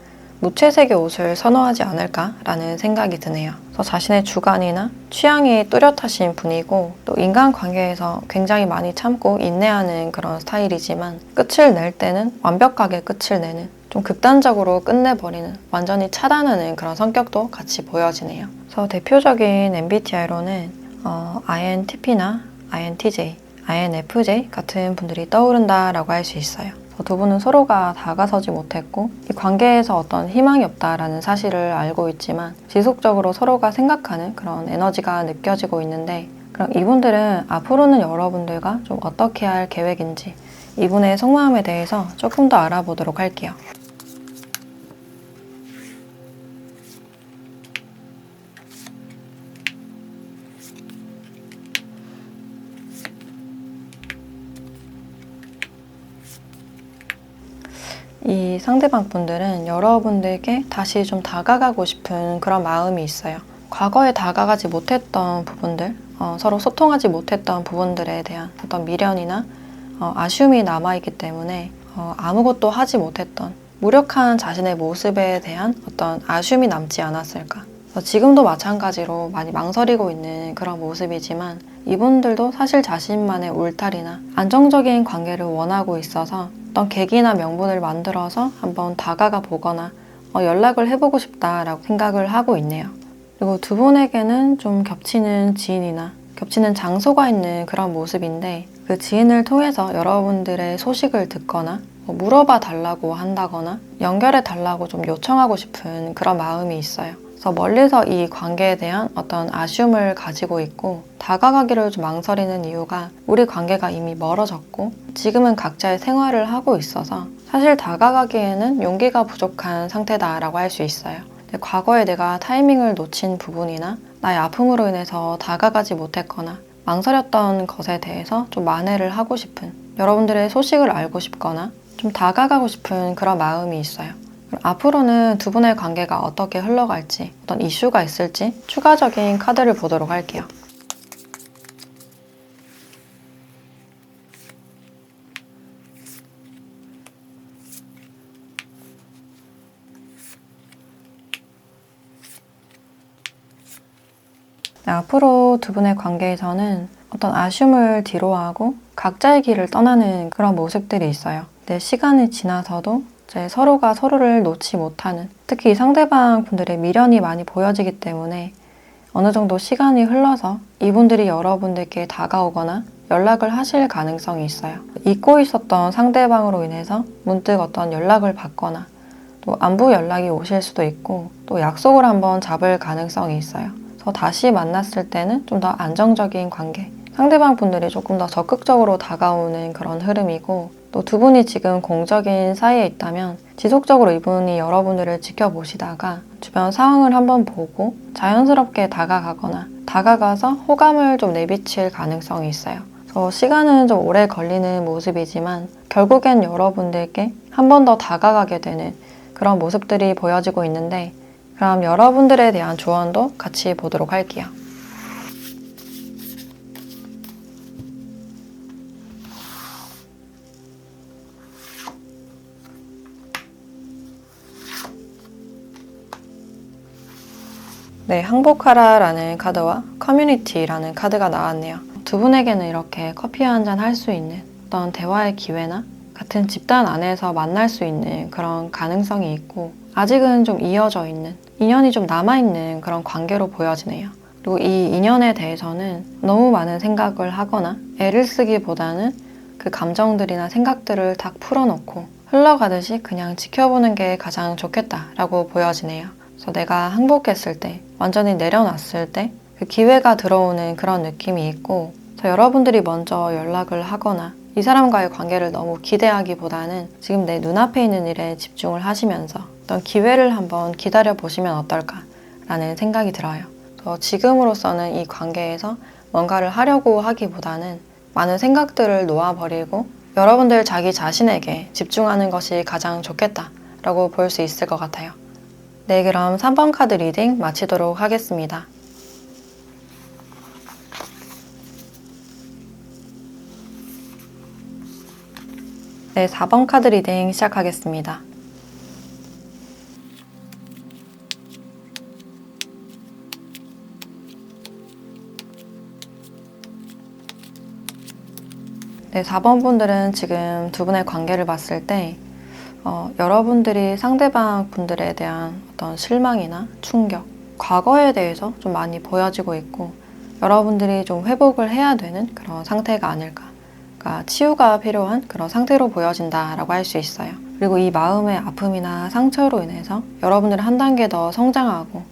무채색의 옷을 선호하지 않을까라는 생각이 드네요. 그래서 자신의 주관이나 취향이 뚜렷하신 분이고, 또 인간관계에서 굉장히 많이 참고 인내하는 그런 스타일이지만 끝을 낼 때는 완벽하게 끝을 내는, 좀 극단적으로 끝내버리는, 완전히 차단하는 그런 성격도 같이 보여지네요. 그래서 대표적인 MBTI로는 INTP나 INTJ, INFJ 같은 분들이 떠오른다라고 할 수 있어요. 두 분은 서로가 다가서지 못했고, 이 관계에서 어떤 희망이 없다라는 사실을 알고 있지만 지속적으로 서로가 생각하는 그런 에너지가 느껴지고 있는데, 그럼 이분들은 앞으로는 여러분들과 좀 어떻게 할 계획인지, 이분의 속마음에 대해서 조금 더 알아보도록 할게요. 이 상대방 분들은 여러분들께 다시 좀 다가가고 싶은 그런 마음이 있어요. 과거에 다가가지 못했던 부분들, 서로 소통하지 못했던 부분들에 대한 어떤 미련이나 아쉬움이 남아있기 때문에 아무것도 하지 못했던 무력한 자신의 모습에 대한 어떤 아쉬움이 남지 않았을까. 지금도 마찬가지로 많이 망설이고 있는 그런 모습이지만, 이분들도 사실 자신만의 울타리나 안정적인 관계를 원하고 있어서 어떤 계기나 명분을 만들어서 한번 다가가 보거나 연락을 해보고 싶다라고 생각을 하고 있네요. 그리고 두 분에게는 좀 겹치는 지인이나 겹치는 장소가 있는 그런 모습인데, 그 지인을 통해서 여러분들의 소식을 듣거나 물어봐 달라고 한다거나 연결해 달라고 좀 요청하고 싶은 그런 마음이 있어요. 그래서 멀리서 이 관계에 대한 어떤 아쉬움을 가지고 있고, 다가가기를 좀 망설이는 이유가 우리 관계가 이미 멀어졌고 지금은 각자의 생활을 하고 있어서 사실 다가가기에는 용기가 부족한 상태다라고 할 수 있어요. 근데 과거에 내가 타이밍을 놓친 부분이나 나의 아픔으로 인해서 다가가지 못했거나 망설였던 것에 대해서 좀 만회를 하고 싶은, 여러분들의 소식을 알고 싶거나 좀 다가가고 싶은 그런 마음이 있어요. 앞으로는 두 분의 관계가 어떻게 흘러갈지, 어떤 이슈가 있을지 추가적인 카드를 보도록 할게요. 네, 앞으로 두 분의 관계에서는 어떤 아쉬움을 뒤로하고 각자의 길을 떠나는 그런 모습들이 있어요. 근데 시간이 지나서도 이제 서로가 서로를 놓지 못하는, 특히 상대방 분들의 미련이 많이 보여지기 때문에 어느 정도 시간이 흘러서 이분들이 여러분들께 다가오거나 연락을 하실 가능성이 있어요. 잊고 있었던 상대방으로 인해서 문득 어떤 연락을 받거나 또 안부 연락이 오실 수도 있고 또 약속을 한번 잡을 가능성이 있어요. 그래서 다시 만났을 때는 좀 더 안정적인 관계, 상대방 분들이 조금 더 적극적으로 다가오는 그런 흐름이고, 또 두 분이 지금 공적인 사이에 있다면 지속적으로 이분이 여러분들을 지켜보시다가 주변 상황을 한번 보고 자연스럽게 다가가거나 다가가서 호감을 좀 내비칠 가능성이 있어요. 그래서 시간은 좀 오래 걸리는 모습이지만 결국엔 여러분들께 한 번 더 다가가게 되는 그런 모습들이 보여지고 있는데, 그럼 여러분들에 대한 조언도 같이 보도록 할게요. 네, 항복하라라는 카드와 커뮤니티라는 카드가 나왔네요. 두 분에게는 이렇게 커피 한잔 할 수 있는 어떤 대화의 기회나 같은 집단 안에서 만날 수 있는 그런 가능성이 있고, 아직은 좀 이어져 있는, 인연이 좀 남아있는 그런 관계로 보여지네요. 그리고 이 인연에 대해서는 너무 많은 생각을 하거나 애를 쓰기보다는 그 감정들이나 생각들을 다 풀어놓고 흘러가듯이 그냥 지켜보는 게 가장 좋겠다라고 보여지네요. 그래서 내가 항복했을 때, 완전히 내려놨을 때 그 기회가 들어오는 그런 느낌이 있고, 그래서 여러분들이 먼저 연락을 하거나 이 사람과의 관계를 너무 기대하기보다는 지금 내 눈앞에 있는 일에 집중을 하시면서 어떤 기회를 한번 기다려 보시면 어떨까라는 생각이 들어요. 그래서 지금으로서는 이 관계에서 뭔가를 하려고 하기보다는 많은 생각들을 놓아버리고 여러분들 자기 자신에게 집중하는 것이 가장 좋겠다라고 볼 수 있을 것 같아요. 네, 그럼 3번 카드 리딩 마치도록 하겠습니다. 네, 4번 카드 리딩 시작하겠습니다. 네, 4번 분들은 지금 두 분의 관계를 봤을 때 여러분들이 상대방 분들에 대한 어떤 실망이나 충격, 과거에 대해서 좀 많이 보여지고 있고, 여러분들이 좀 회복을 해야 되는 그런 상태가 아닐까. 그러니까 치유가 필요한 그런 상태로 보여진다라고 할 수 있어요. 그리고 이 마음의 아픔이나 상처로 인해서 여러분들은 한 단계 더 성장하고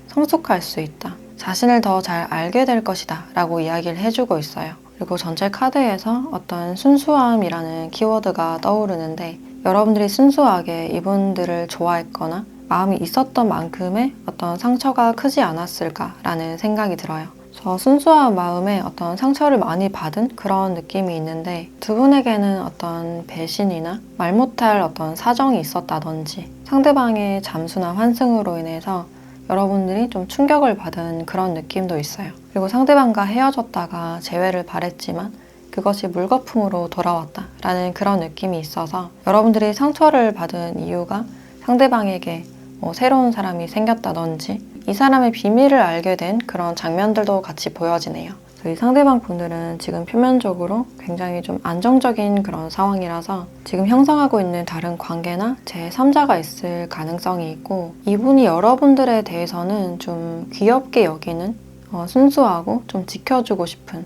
성숙할 수 있다. 자신을 더 잘 알게 될 것이다 라고 이야기를 해주고 있어요. 그리고 전체 카드에서 어떤 순수함이라는 키워드가 떠오르는데, 여러분들이 순수하게 이분들을 좋아했거나 마음이 있었던 만큼의 어떤 상처가 크지 않았을까라는 생각이 들어요. 저 순수한 마음에 어떤 상처를 많이 받은 그런 느낌이 있는데, 두 분에게는 어떤 배신이나 말 못할 어떤 사정이 있었다든지 상대방의 잠수나 환승으로 인해서 여러분들이 좀 충격을 받은 그런 느낌도 있어요. 그리고 상대방과 헤어졌다가 재회를 바랬지만 그것이 물거품으로 돌아왔다라는 그런 느낌이 있어서 여러분들이 상처를 받은 이유가 상대방에게 새로운 사람이 생겼다든지 이 사람의 비밀을 알게 된 그런 장면들도 같이 보여지네요. 이 상대방 분들은 지금 표면적으로 굉장히 좀 안정적인 그런 상황이라서 지금 형성하고 있는 다른 관계나 제3자가 있을 가능성이 있고, 이분이 여러분들에 대해서는 좀 귀엽게 여기는, 순수하고 좀 지켜주고 싶은,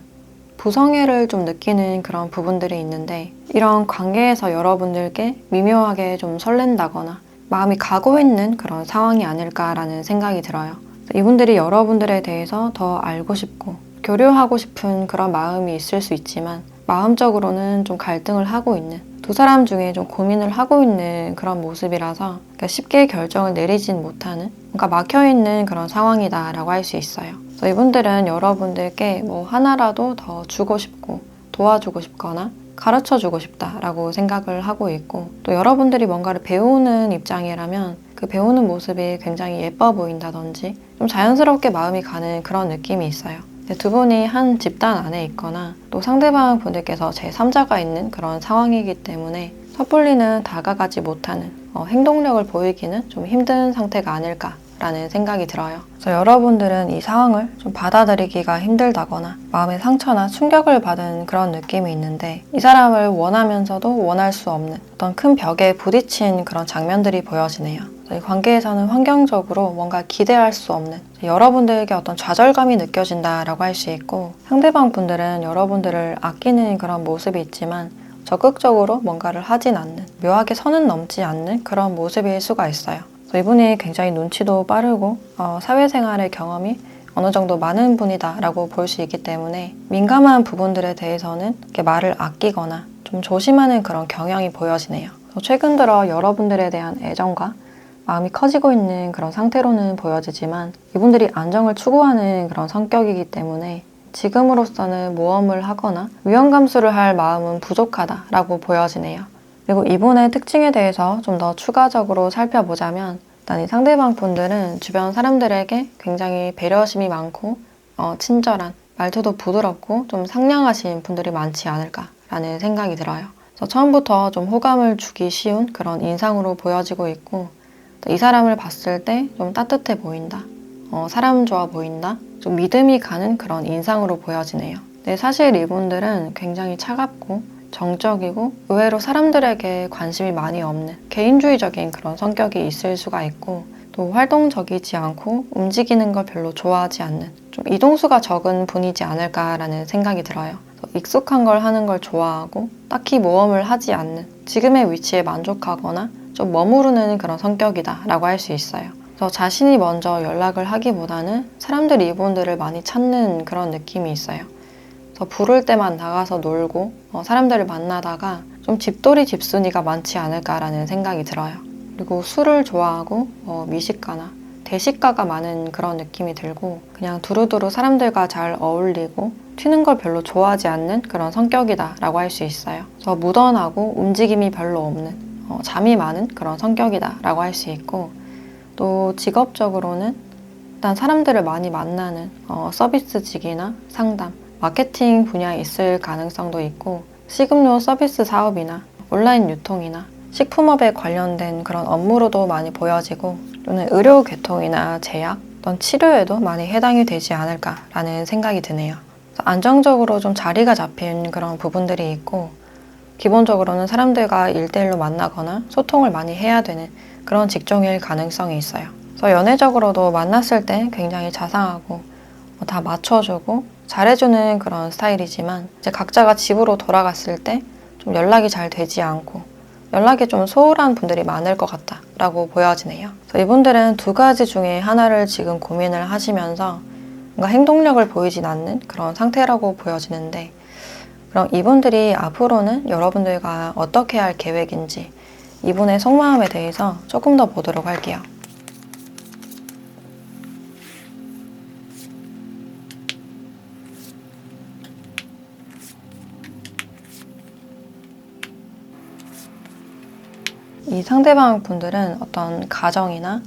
부성애를 좀 느끼는 그런 부분들이 있는데, 이런 관계에서 여러분들께 미묘하게 좀 설렌다거나 마음이 가고 있는 그런 상황이 아닐까라는 생각이 들어요. 이분들이 여러분들에 대해서 더 알고 싶고 교류하고 싶은 그런 마음이 있을 수 있지만 마음적으로는 좀 갈등을 하고 있는, 두 사람 중에 좀 고민을 하고 있는 그런 모습이라서 그러니까 쉽게 결정을 내리진 못하는 뭔가 막혀있는 그런 상황이다라고 할 수 있어요. 그래서 이분들은 여러분들께 뭐 하나라도 더 주고 싶고 도와주고 싶거나 가르쳐주고 싶다라고 생각을 하고 있고, 또 여러분들이 뭔가를 배우는 입장이라면 그 배우는 모습이 굉장히 예뻐 보인다든지 좀 자연스럽게 마음이 가는 그런 느낌이 있어요. 두 분이 한 집단 안에 있거나 또 상대방 분들께서 제3자가 있는 그런 상황이기 때문에 섣불리는 다가가지 못하는 행동력을 보이기는 좀 힘든 상태가 아닐까라는 생각이 들어요. 그래서 여러분들은 이 상황을 좀 받아들이기가 힘들다거나 마음의 상처나 충격을 받은 그런 느낌이 있는데, 이 사람을 원하면서도 원할 수 없는 어떤 큰 벽에 부딪힌 그런 장면들이 보여지네요. 이 관계에서는 환경적으로 뭔가 기대할 수 없는 여러분들에게 어떤 좌절감이 느껴진다라고 할 수 있고, 상대방 분들은 여러분들을 아끼는 그런 모습이 있지만 적극적으로 뭔가를 하진 않는, 묘하게 선은 넘지 않는 그런 모습일 수가 있어요. 이분이 굉장히 눈치도 빠르고 사회생활의 경험이 어느 정도 많은 분이다라고 볼 수 있기 때문에 민감한 부분들에 대해서는 이렇게 말을 아끼거나 좀 조심하는 그런 경향이 보여지네요. 최근 들어 여러분들에 대한 애정과 마음이 커지고 있는 그런 상태로는 보여지지만, 이분들이 안정을 추구하는 그런 성격이기 때문에 지금으로서는 모험을 하거나 위험 감수를 할 마음은 부족하다라고 보여지네요. 그리고 이분의 특징에 대해서 좀 더 추가적으로 살펴보자면, 일단 이 상대방 분들은 주변 사람들에게 굉장히 배려심이 많고 친절한, 말투도 부드럽고 좀 상냥하신 분들이 많지 않을까라는 생각이 들어요. 그래서 처음부터 좀 호감을 주기 쉬운 그런 인상으로 보여지고 있고, 이 사람을 봤을 때 좀 따뜻해 보인다, 사람 좋아 보인다, 좀 믿음이 가는 그런 인상으로 보여지네요. 근데 사실 이분들은 굉장히 차갑고 정적이고 의외로 사람들에게 관심이 많이 없는 개인주의적인 그런 성격이 있을 수가 있고, 또 활동적이지 않고 움직이는 걸 별로 좋아하지 않는, 좀 이동수가 적은 분이지 않을까라는 생각이 들어요. 익숙한 걸 하는 걸 좋아하고 딱히 모험을 하지 않는, 지금의 위치에 만족하거나 좀 머무르는 그런 성격이다라고 할 수 있어요. 그래서 자신이 먼저 연락을 하기보다는 사람들이 이분들을 많이 찾는 그런 느낌이 있어요. 그래서 부를 때만 나가서 놀고 사람들을 만나다가 좀 집돌이 집순이가 많지 않을까라는 생각이 들어요. 그리고 술을 좋아하고 미식가나 대식가가 많은 그런 느낌이 들고, 그냥 두루두루 사람들과 잘 어울리고 튀는 걸 별로 좋아하지 않는 그런 성격이다라고 할 수 있어요. 그래서 무던하고 움직임이 별로 없는, 잠이 많은 그런 성격이다라고 할 수 있고, 또 직업적으로는 일단 사람들을 많이 만나는 서비스직이나 상담, 마케팅 분야에 있을 가능성도 있고, 식음료 서비스 사업이나 온라인 유통이나 식품업에 관련된 그런 업무로도 많이 보여지고, 또는 의료 계통이나 제약, 어떤 치료에도 많이 해당이 되지 않을까라는 생각이 드네요. 안정적으로 좀 자리가 잡힌 그런 부분들이 있고, 기본적으로는 사람들과 1대1로 만나거나 소통을 많이 해야 되는 그런 직종일 가능성이 있어요. 그래서 연애적으로도 만났을 때 굉장히 자상하고 다 맞춰주고 잘해주는 그런 스타일이지만, 이제 각자가 집으로 돌아갔을 때 좀 연락이 잘 되지 않고 연락이 좀 소홀한 분들이 많을 것 같다라고 보여지네요. 그래서 이분들은 두 가지 중에 하나를 지금 고민을 하시면서 뭔가 행동력을 보이진 않는 그런 상태라고 보여지는데, 그럼 이분들이 앞으로는 여러분들과 어떻게 할 계획인지, 이분의 속마음에 대해서 조금 더 보도록 할게요. 이 상대방 분들은 어떤 가정이나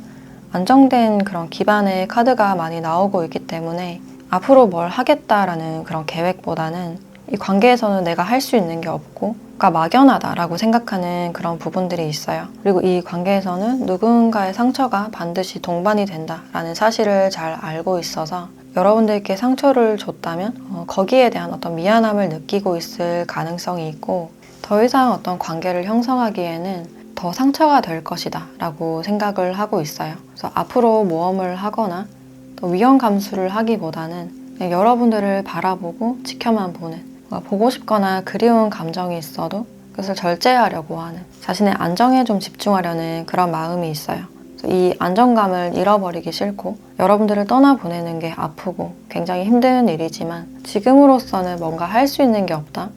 안정된 그런 기반의 카드가 많이 나오고 있기 때문에 앞으로 뭘 하겠다라는 그런 계획보다는 이 관계에서는 내가 할 수 있는 게 없고 그러니까 막연하다라고 생각하는 그런 부분들이 있어요. 그리고 이 관계에서는 누군가의 상처가 반드시 동반이 된다라는 사실을 잘 알고 있어서 여러분들께 상처를 줬다면 거기에 대한 어떤 미안함을 느끼고 있을 가능성이 있고, 더 이상 어떤 관계를 형성하기에는 더 상처가 될 것이다 라고 생각을 하고 있어요. 그래서 앞으로 모험을 하거나 또 위험 감수를 하기보다는 그냥 여러분들을 바라보고 지켜만 보는, 보고 싶거나 그리운 감정이 있어도 그것을 절제하려고 하는, 자신의 안정에 좀 집중하려는 그런 마음이 있어요. 그래서 이 안정감을 잃어버리기 싫고, 여러분들을 떠나보내는 게 아프고 굉장히 힘든 일이지만 지금으로서는 뭔가 할 수 있는 게 없다,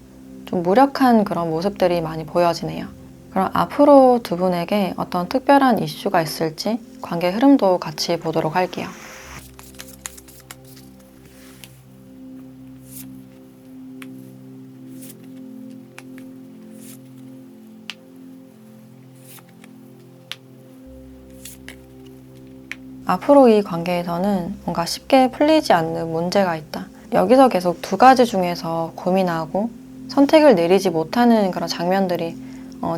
좀 무력한 그런 모습들이 많이 보여지네요. 그럼 앞으로 두 분에게 어떤 특별한 이슈가 있을지 관계 흐름도 같이 보도록 할게요. 앞으로 이 관계에서는 뭔가 쉽게 풀리지 않는 문제가 있다. 여기서 계속 두 가지 중에서 고민하고 선택을 내리지 못하는 그런 장면들이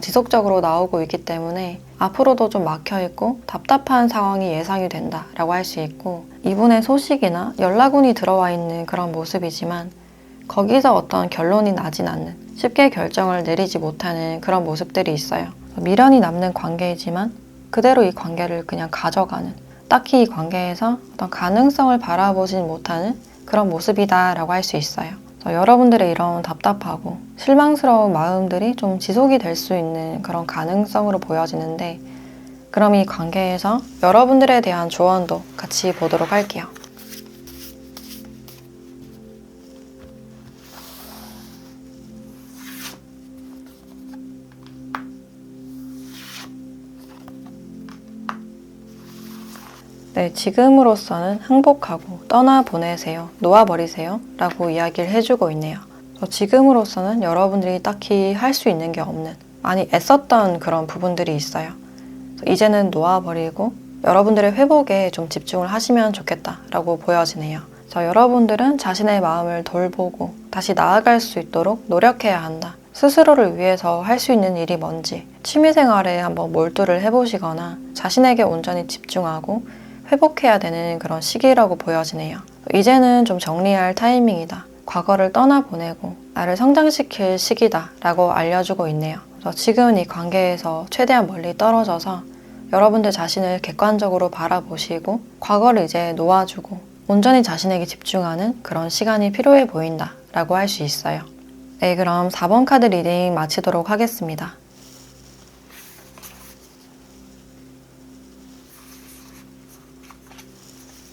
지속적으로 나오고 있기 때문에 앞으로도 좀 막혀있고 답답한 상황이 예상이 된다라고 할 수 있고, 이분의 소식이나 연락운이 들어와 있는 그런 모습이지만 거기서 어떤 결론이 나진 않는, 쉽게 결정을 내리지 못하는 그런 모습들이 있어요. 미련이 남는 관계이지만 그대로 이 관계를 그냥 가져가는, 딱히 이 관계에서 어떤 가능성을 바라보진 못하는 그런 모습이다라고 할 수 있어요. 여러분들의 이런 답답하고 실망스러운 마음들이 좀 지속이 될 수 있는 그런 가능성으로 보여지는데, 그럼 이 관계에서 여러분들에 대한 조언도 같이 보도록 할게요. 네, 지금으로서는 항복하고 떠나보내세요, 놓아버리세요 라고 이야기를 해주고 있네요. 지금으로서는 여러분들이 딱히 할 수 있는 게 없는, 많이 애썼던 그런 부분들이 있어요. 이제는 놓아버리고 여러분들의 회복에 좀 집중을 하시면 좋겠다라고 보여지네요. 여러분들은 자신의 마음을 돌보고 다시 나아갈 수 있도록 노력해야 한다. 스스로를 위해서 할 수 있는 일이 뭔지 취미생활에 한번 몰두를 해보시거나 자신에게 온전히 집중하고 회복해야 되는 그런 시기라고 보여지네요. 이제는 좀 정리할 타이밍이다. 과거를 떠나보내고 나를 성장시킬 시기다 라고 알려주고 있네요. 지금은 이 관계에서 최대한 멀리 떨어져서 여러분들 자신을 객관적으로 바라보시고 과거를 이제 놓아주고 온전히 자신에게 집중하는 그런 시간이 필요해 보인다 라고 할 수 있어요. 네, 그럼 4번 카드 리딩 마치도록 하겠습니다.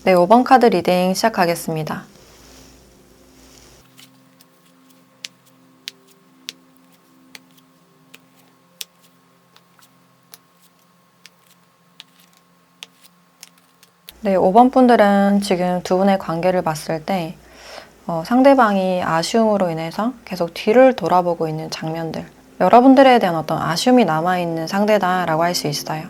네, 5번 카드 리딩 시작하겠습니다. 네, 5번 분들은 지금 두 분의 관계를 봤을 때 상대방이 아쉬움으로 인해서 계속 뒤를 돌아보고 있는 장면들, 여러분들에 대한 어떤 아쉬움이 남아있는 상대다라고 할 수 있어요.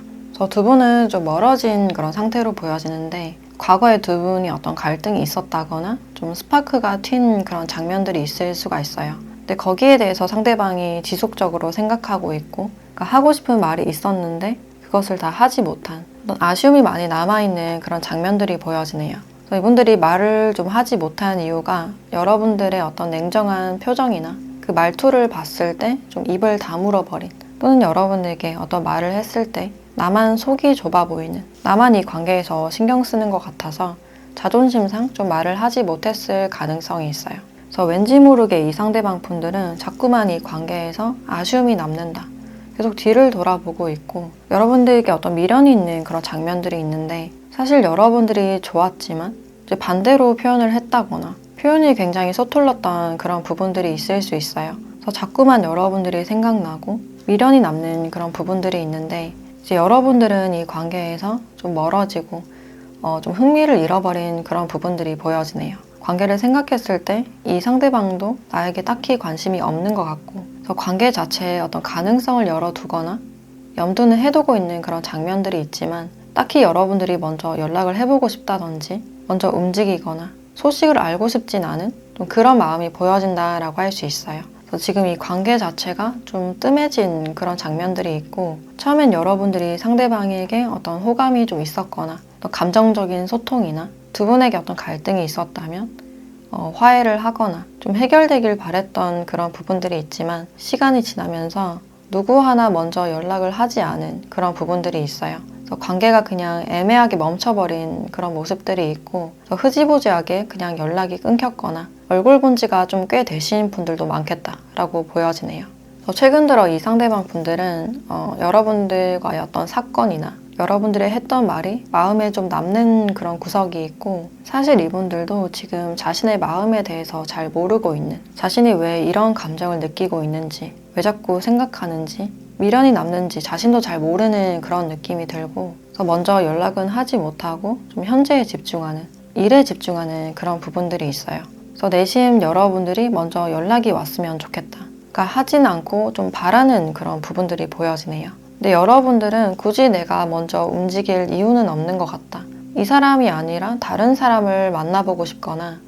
두 분은 좀 멀어진 그런 상태로 보여지는데, 과거에 두 분이 어떤 갈등이 있었다거나 좀 스파크가 튄 그런 장면들이 있을 수가 있어요. 근데 거기에 대해서 상대방이 지속적으로 생각하고 있고, 그러니까 하고 싶은 말이 있었는데 그것을 다 하지 못한 어떤 아쉬움이 많이 남아있는 그런 장면들이 보여지네요. 이분들이 말을 좀 하지 못한 이유가 여러분들의 어떤 냉정한 표정이나 그 말투를 봤을 때 좀 입을 다물어 버린, 또는 여러분에게 어떤 말을 했을 때 나만 속이 좁아 보이는, 나만 이 관계에서 신경 쓰는 것 같아서 자존심상 좀 말을 하지 못했을 가능성이 있어요. 그래서 왠지 모르게 이 상대방 분들은 자꾸만 이 관계에서 아쉬움이 남는다, 계속 뒤를 돌아보고 있고 여러분들에게 어떤 미련이 있는 그런 장면들이 있는데, 사실 여러분들이 좋았지만 이제 반대로 표현을 했다거나 표현이 굉장히 서툴렀던 그런 부분들이 있을 수 있어요. 그래서 자꾸만 여러분들이 생각나고 미련이 남는 그런 부분들이 있는데, 이제 여러분들은 이 관계에서 좀 멀어지고 좀 흥미를 잃어버린 그런 부분들이 보여지네요. 관계를 생각했을 때 이 상대방도 나에게 딱히 관심이 없는 것 같고, 그래서 관계 자체에 어떤 가능성을 열어두거나 염두는 해두고 있는 그런 장면들이 있지만, 딱히 여러분들이 먼저 연락을 해보고 싶다든지 먼저 움직이거나 소식을 알고 싶진 않은 좀 그런 마음이 보여진다라고 할 수 있어요. 그래서 지금 이 관계 자체가 좀 뜸해진 그런 장면들이 있고, 처음엔 여러분들이 상대방에게 어떤 호감이 좀 있었거나 어떤 감정적인 소통이나 두 분에게 어떤 갈등이 있었다면 화해를 하거나 좀 해결되길 바랬던 그런 부분들이 있지만, 시간이 지나면서 누구 하나 먼저 연락을 하지 않은 그런 부분들이 있어요. 그래서 관계가 그냥 애매하게 멈춰버린 그런 모습들이 있고, 흐지부지하게 그냥 연락이 끊겼거나 얼굴 본 지가 좀 꽤 되신 분들도 많겠다라고 보여지네요. 최근 들어 이 상대방 분들은 여러분들과의 어떤 사건이나 여러분들이 했던 말이 마음에 좀 남는 그런 구석이 있고, 사실 이분들도 지금 자신의 마음에 대해서 잘 모르고 있는, 자신이 왜 이런 감정을 느끼고 있는지, 왜 자꾸 생각하는지, 미련이 남는지 자신도 잘 모르는 그런 느낌이 들고, 그래서 먼저 연락은 하지 못하고 좀 현재에 집중하는, 일에 집중하는 그런 부분들이 있어요. 그래서 내심 여러분들이 먼저 연락이 왔으면 좋겠다. 그러니까 하진 않고 좀 바라는 그런 부분들이 보여지네요. 근데 여러분들은 굳이 내가 먼저 움직일 이유는 없는 것 같다. 이 사람이 아니라 다른 사람을 만나보고 싶거나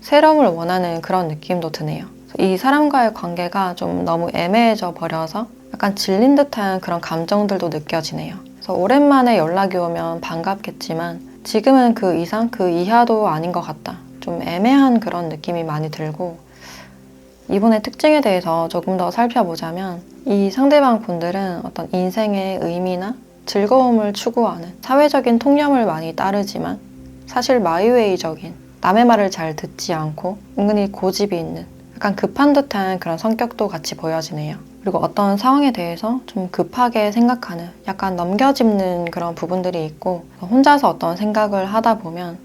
새로움을 원하는 그런 느낌도 드네요. 이 사람과의 관계가 좀 너무 애매해져 버려서 약간 질린 듯한 그런 감정들도 느껴지네요. 그래서 오랜만에 연락이 오면 반갑겠지만 지금은 그 이상 그 이하도 아닌 것 같다. 좀 애매한 그런 느낌이 많이 들고, 이분의 특징에 대해서 조금 더 살펴보자면 이 상대방 분들은 어떤 인생의 의미나 즐거움을 추구하는 사회적인 통념을 많이 따르지만 사실 마이웨이적인, 남의 말을 잘 듣지 않고 은근히 고집이 있는, 약간 급한 듯한 그런 성격도 같이 보여지네요. 그리고 어떤 상황에 대해서 좀 급하게 생각하는, 약간 넘겨짚는 그런 부분들이 있고, 혼자서 어떤 생각을 하다 보면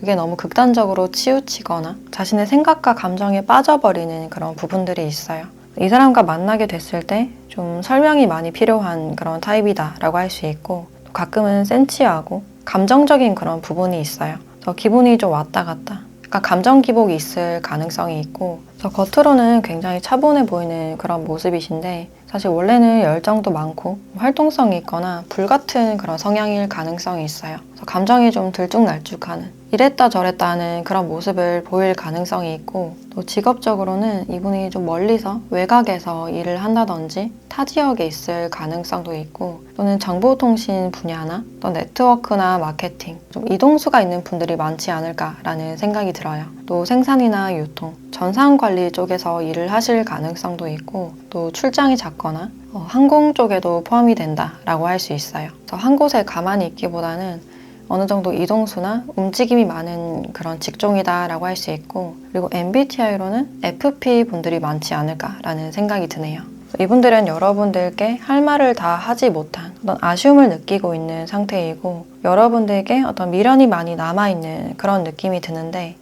그게 너무 극단적으로 치우치거나 자신의 생각과 감정에 빠져버리는 그런 부분들이 있어요. 이 사람과 만나게 됐을 때 좀 설명이 많이 필요한 그런 타입이다라고 할 수 있고, 또 가끔은 센치하고 감정적인 그런 부분이 있어요. 그래서 기분이 좀 왔다 갔다, 약간 감정 기복이 있을 가능성이 있고, 겉으로는 굉장히 차분해 보이는 그런 모습이신데 사실 원래는 열정도 많고 활동성이 있거나 불같은 그런 성향일 가능성이 있어요. 그래서 감정이 좀 들쭉날쭉하는, 이랬다 저랬다 하는 그런 모습을 보일 가능성이 있고, 또 직업적으로는 이분이 좀 멀리서 외곽에서 일을 한다든지 타 지역에 있을 가능성도 있고, 또는 정보통신 분야나 또 네트워크나 마케팅, 좀 이동수가 있는 분들이 많지 않을까라는 생각이 들어요. 또 생산이나 유통, 전산관리 쪽에서 일을 하실 가능성도 있고, 또 출장이 잦거나 항공 쪽에도 포함이 된다라고 할 수 있어요. 그래서 한 곳에 가만히 있기보다는 어느 정도 이동수나 움직임이 많은 그런 직종이다라고 할 수 있고, 그리고 MBTI로는 FP 분들이 많지 않을까라는 생각이 드네요. 이분들은 여러분들께 할 말을 다 하지 못한 어떤 아쉬움을 느끼고 있는 상태이고, 여러분들께 어떤 미련이 많이 남아있는 그런 느낌이 드는데,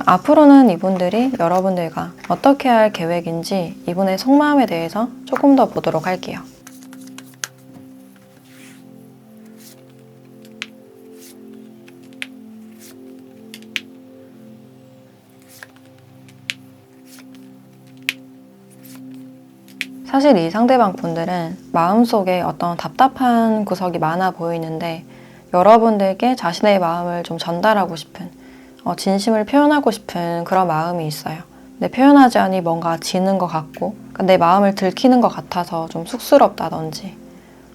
앞으로는 이분들이 여러분들과 어떻게 할 계획인지 이분의 속마음에 대해서 조금 더 보도록 할게요. 사실 이 상대방 분들은 마음속에 어떤 답답한 구석이 많아 보이는데, 여러분들께 자신의 마음을 좀 전달하고 싶은, 진심을 표현하고 싶은 그런 마음이 있어요. 근데 표현하지 않으니 뭔가 지는 것 같고, 그러니까 내 마음을 들키는 것 같아서 좀 쑥스럽다든지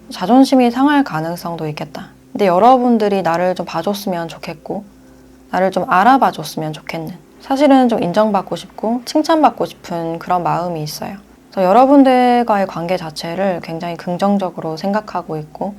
자존심이 상할 가능성도 있겠다. 근데 여러분들이 나를 좀 봐줬으면 좋겠고, 나를 좀 알아봐 줬으면 좋겠는, 사실은 좀 인정받고 싶고 칭찬받고 싶은 그런 마음이 있어요. 그래서 여러분들과의 관계 자체를 굉장히 긍정적으로 생각하고 있고,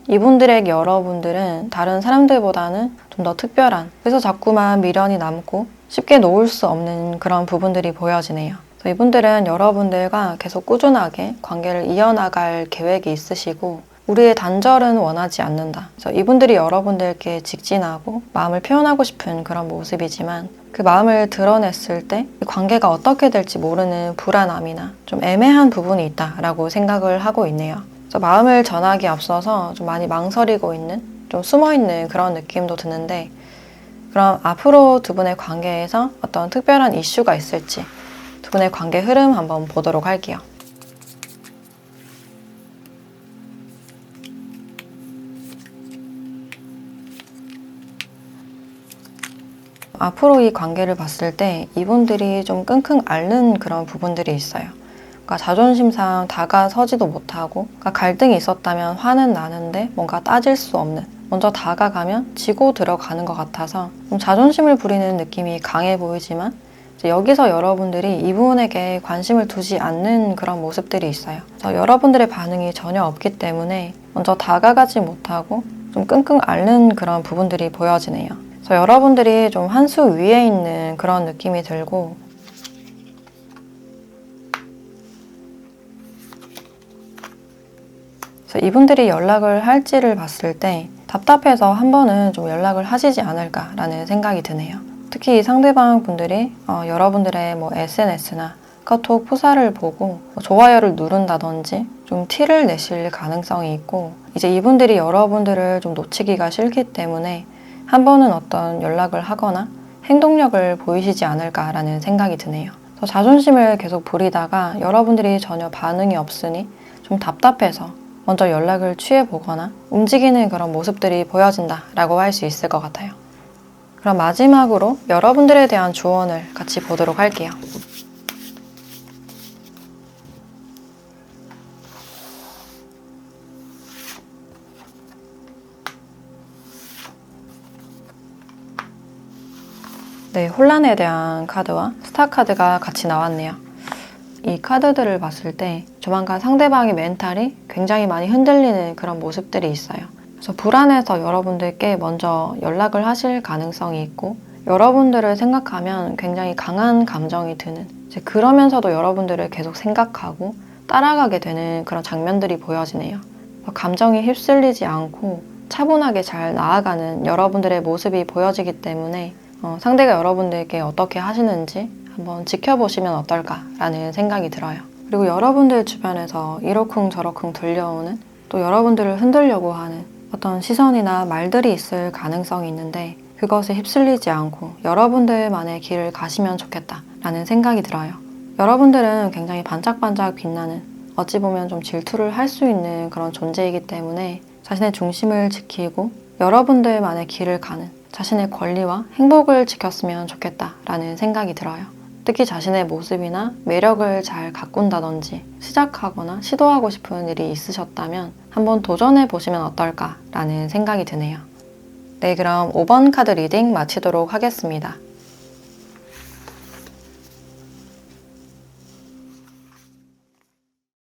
이분들에게 여러분들은 다른 사람들보다는 좀 더 특별한, 그래서 자꾸만 미련이 남고 쉽게 놓을 수 없는 그런 부분들이 보여지네요. 그래서 이분들은 여러분들과 계속 꾸준하게 관계를 이어나갈 계획이 있으시고, 우리의 단절은 원하지 않는다. 그래서 이분들이 여러분들께 직진하고 마음을 표현하고 싶은 그런 모습이지만, 그 마음을 드러냈을 때 관계가 어떻게 될지 모르는 불안함이나 좀 애매한 부분이 있다라고 생각을 하고 있네요. 그래서 마음을 전하기에 앞서서 좀 많이 망설이고 있는, 좀 숨어있는 그런 느낌도 드는데, 그럼 앞으로 두 분의 관계에서 어떤 특별한 이슈가 있을지 두 분의 관계 흐름 한번 보도록 할게요. 앞으로 이 관계를 봤을 때 이분들이 좀 끙끙 앓는 그런 부분들이 있어요. 그러니까 자존심상 다가서지도 못하고, 그러니까 갈등이 있었다면 화는 나는데 뭔가 따질 수 없는, 먼저 다가가면 지고 들어가는 것 같아서 좀 자존심을 부리는 느낌이 강해 보이지만, 이제 여기서 여러분들이 이분에게 관심을 두지 않는 그런 모습들이 있어요. 그래서 여러분들의 반응이 전혀 없기 때문에 먼저 다가가지 못하고 좀 끙끙 앓는 그런 부분들이 보여지네요. 그래서 여러분들이 좀 한 수 위에 있는 그런 느낌이 들고, 그래서 그래서 이분들이 연락을 할지를 봤을 때 답답해서 한 번은 좀 연락을 하시지 않을까라는 생각이 드네요. 특히 이 상대방 분들이 여러분들의 뭐 SNS나 카톡 프사를 보고 좋아요를 누른다든지 좀 티를 내실 가능성이 있고, 이제 이분들이 여러분들을 좀 놓치기가 싫기 때문에 한 번은 어떤 연락을 하거나 행동력을 보이시지 않을까라는 생각이 드네요. 그래서 자존심을 계속 부리다가 여러분들이 전혀 반응이 없으니 좀 답답해서 먼저 연락을 취해보거나 움직이는 그런 모습들이 보여진다라고 할 수 있을 것 같아요. 그럼 마지막으로 여러분들에 대한 조언을 같이 보도록 할게요. 네, 혼란에 대한 카드와 스타 카드가 같이 나왔네요. 이 카드들을 봤을 때 조만간 상대방의 멘탈이 굉장히 많이 흔들리는 그런 모습들이 있어요. 그래서 불안해서 여러분들께 먼저 연락을 하실 가능성이 있고, 여러분들을 생각하면 굉장히 강한 감정이 드는, 이제 그러면서도 여러분들을 계속 생각하고 따라가게 되는 그런 장면들이 보여지네요. 감정이 휩쓸리지 않고 차분하게 잘 나아가는 여러분들의 모습이 보여지기 때문에 상대가 여러분들께 어떻게 하시는지 한번 지켜보시면 어떨까라는 생각이 들어요. 그리고 여러분들 주변에서 이러쿵 저러쿵 들려오는, 또 여러분들을 흔들려고 하는 어떤 시선이나 말들이 있을 가능성이 있는데, 그것에 휩쓸리지 않고 여러분들만의 길을 가시면 좋겠다라는 생각이 들어요. 여러분들은 굉장히 반짝반짝 빛나는, 어찌 보면 좀 질투를 할 수 있는 그런 존재이기 때문에 자신의 중심을 지키고 여러분들만의 길을 가는, 자신의 권리와 행복을 지켰으면 좋겠다라는 생각이 들어요. 특히 자신의 모습이나 매력을 잘 가꾼다든지 시작하거나 시도하고 싶은 일이 있으셨다면 한번 도전해 보시면 어떨까라는 생각이 드네요. 네, 그럼 5번 카드 리딩 마치도록 하겠습니다.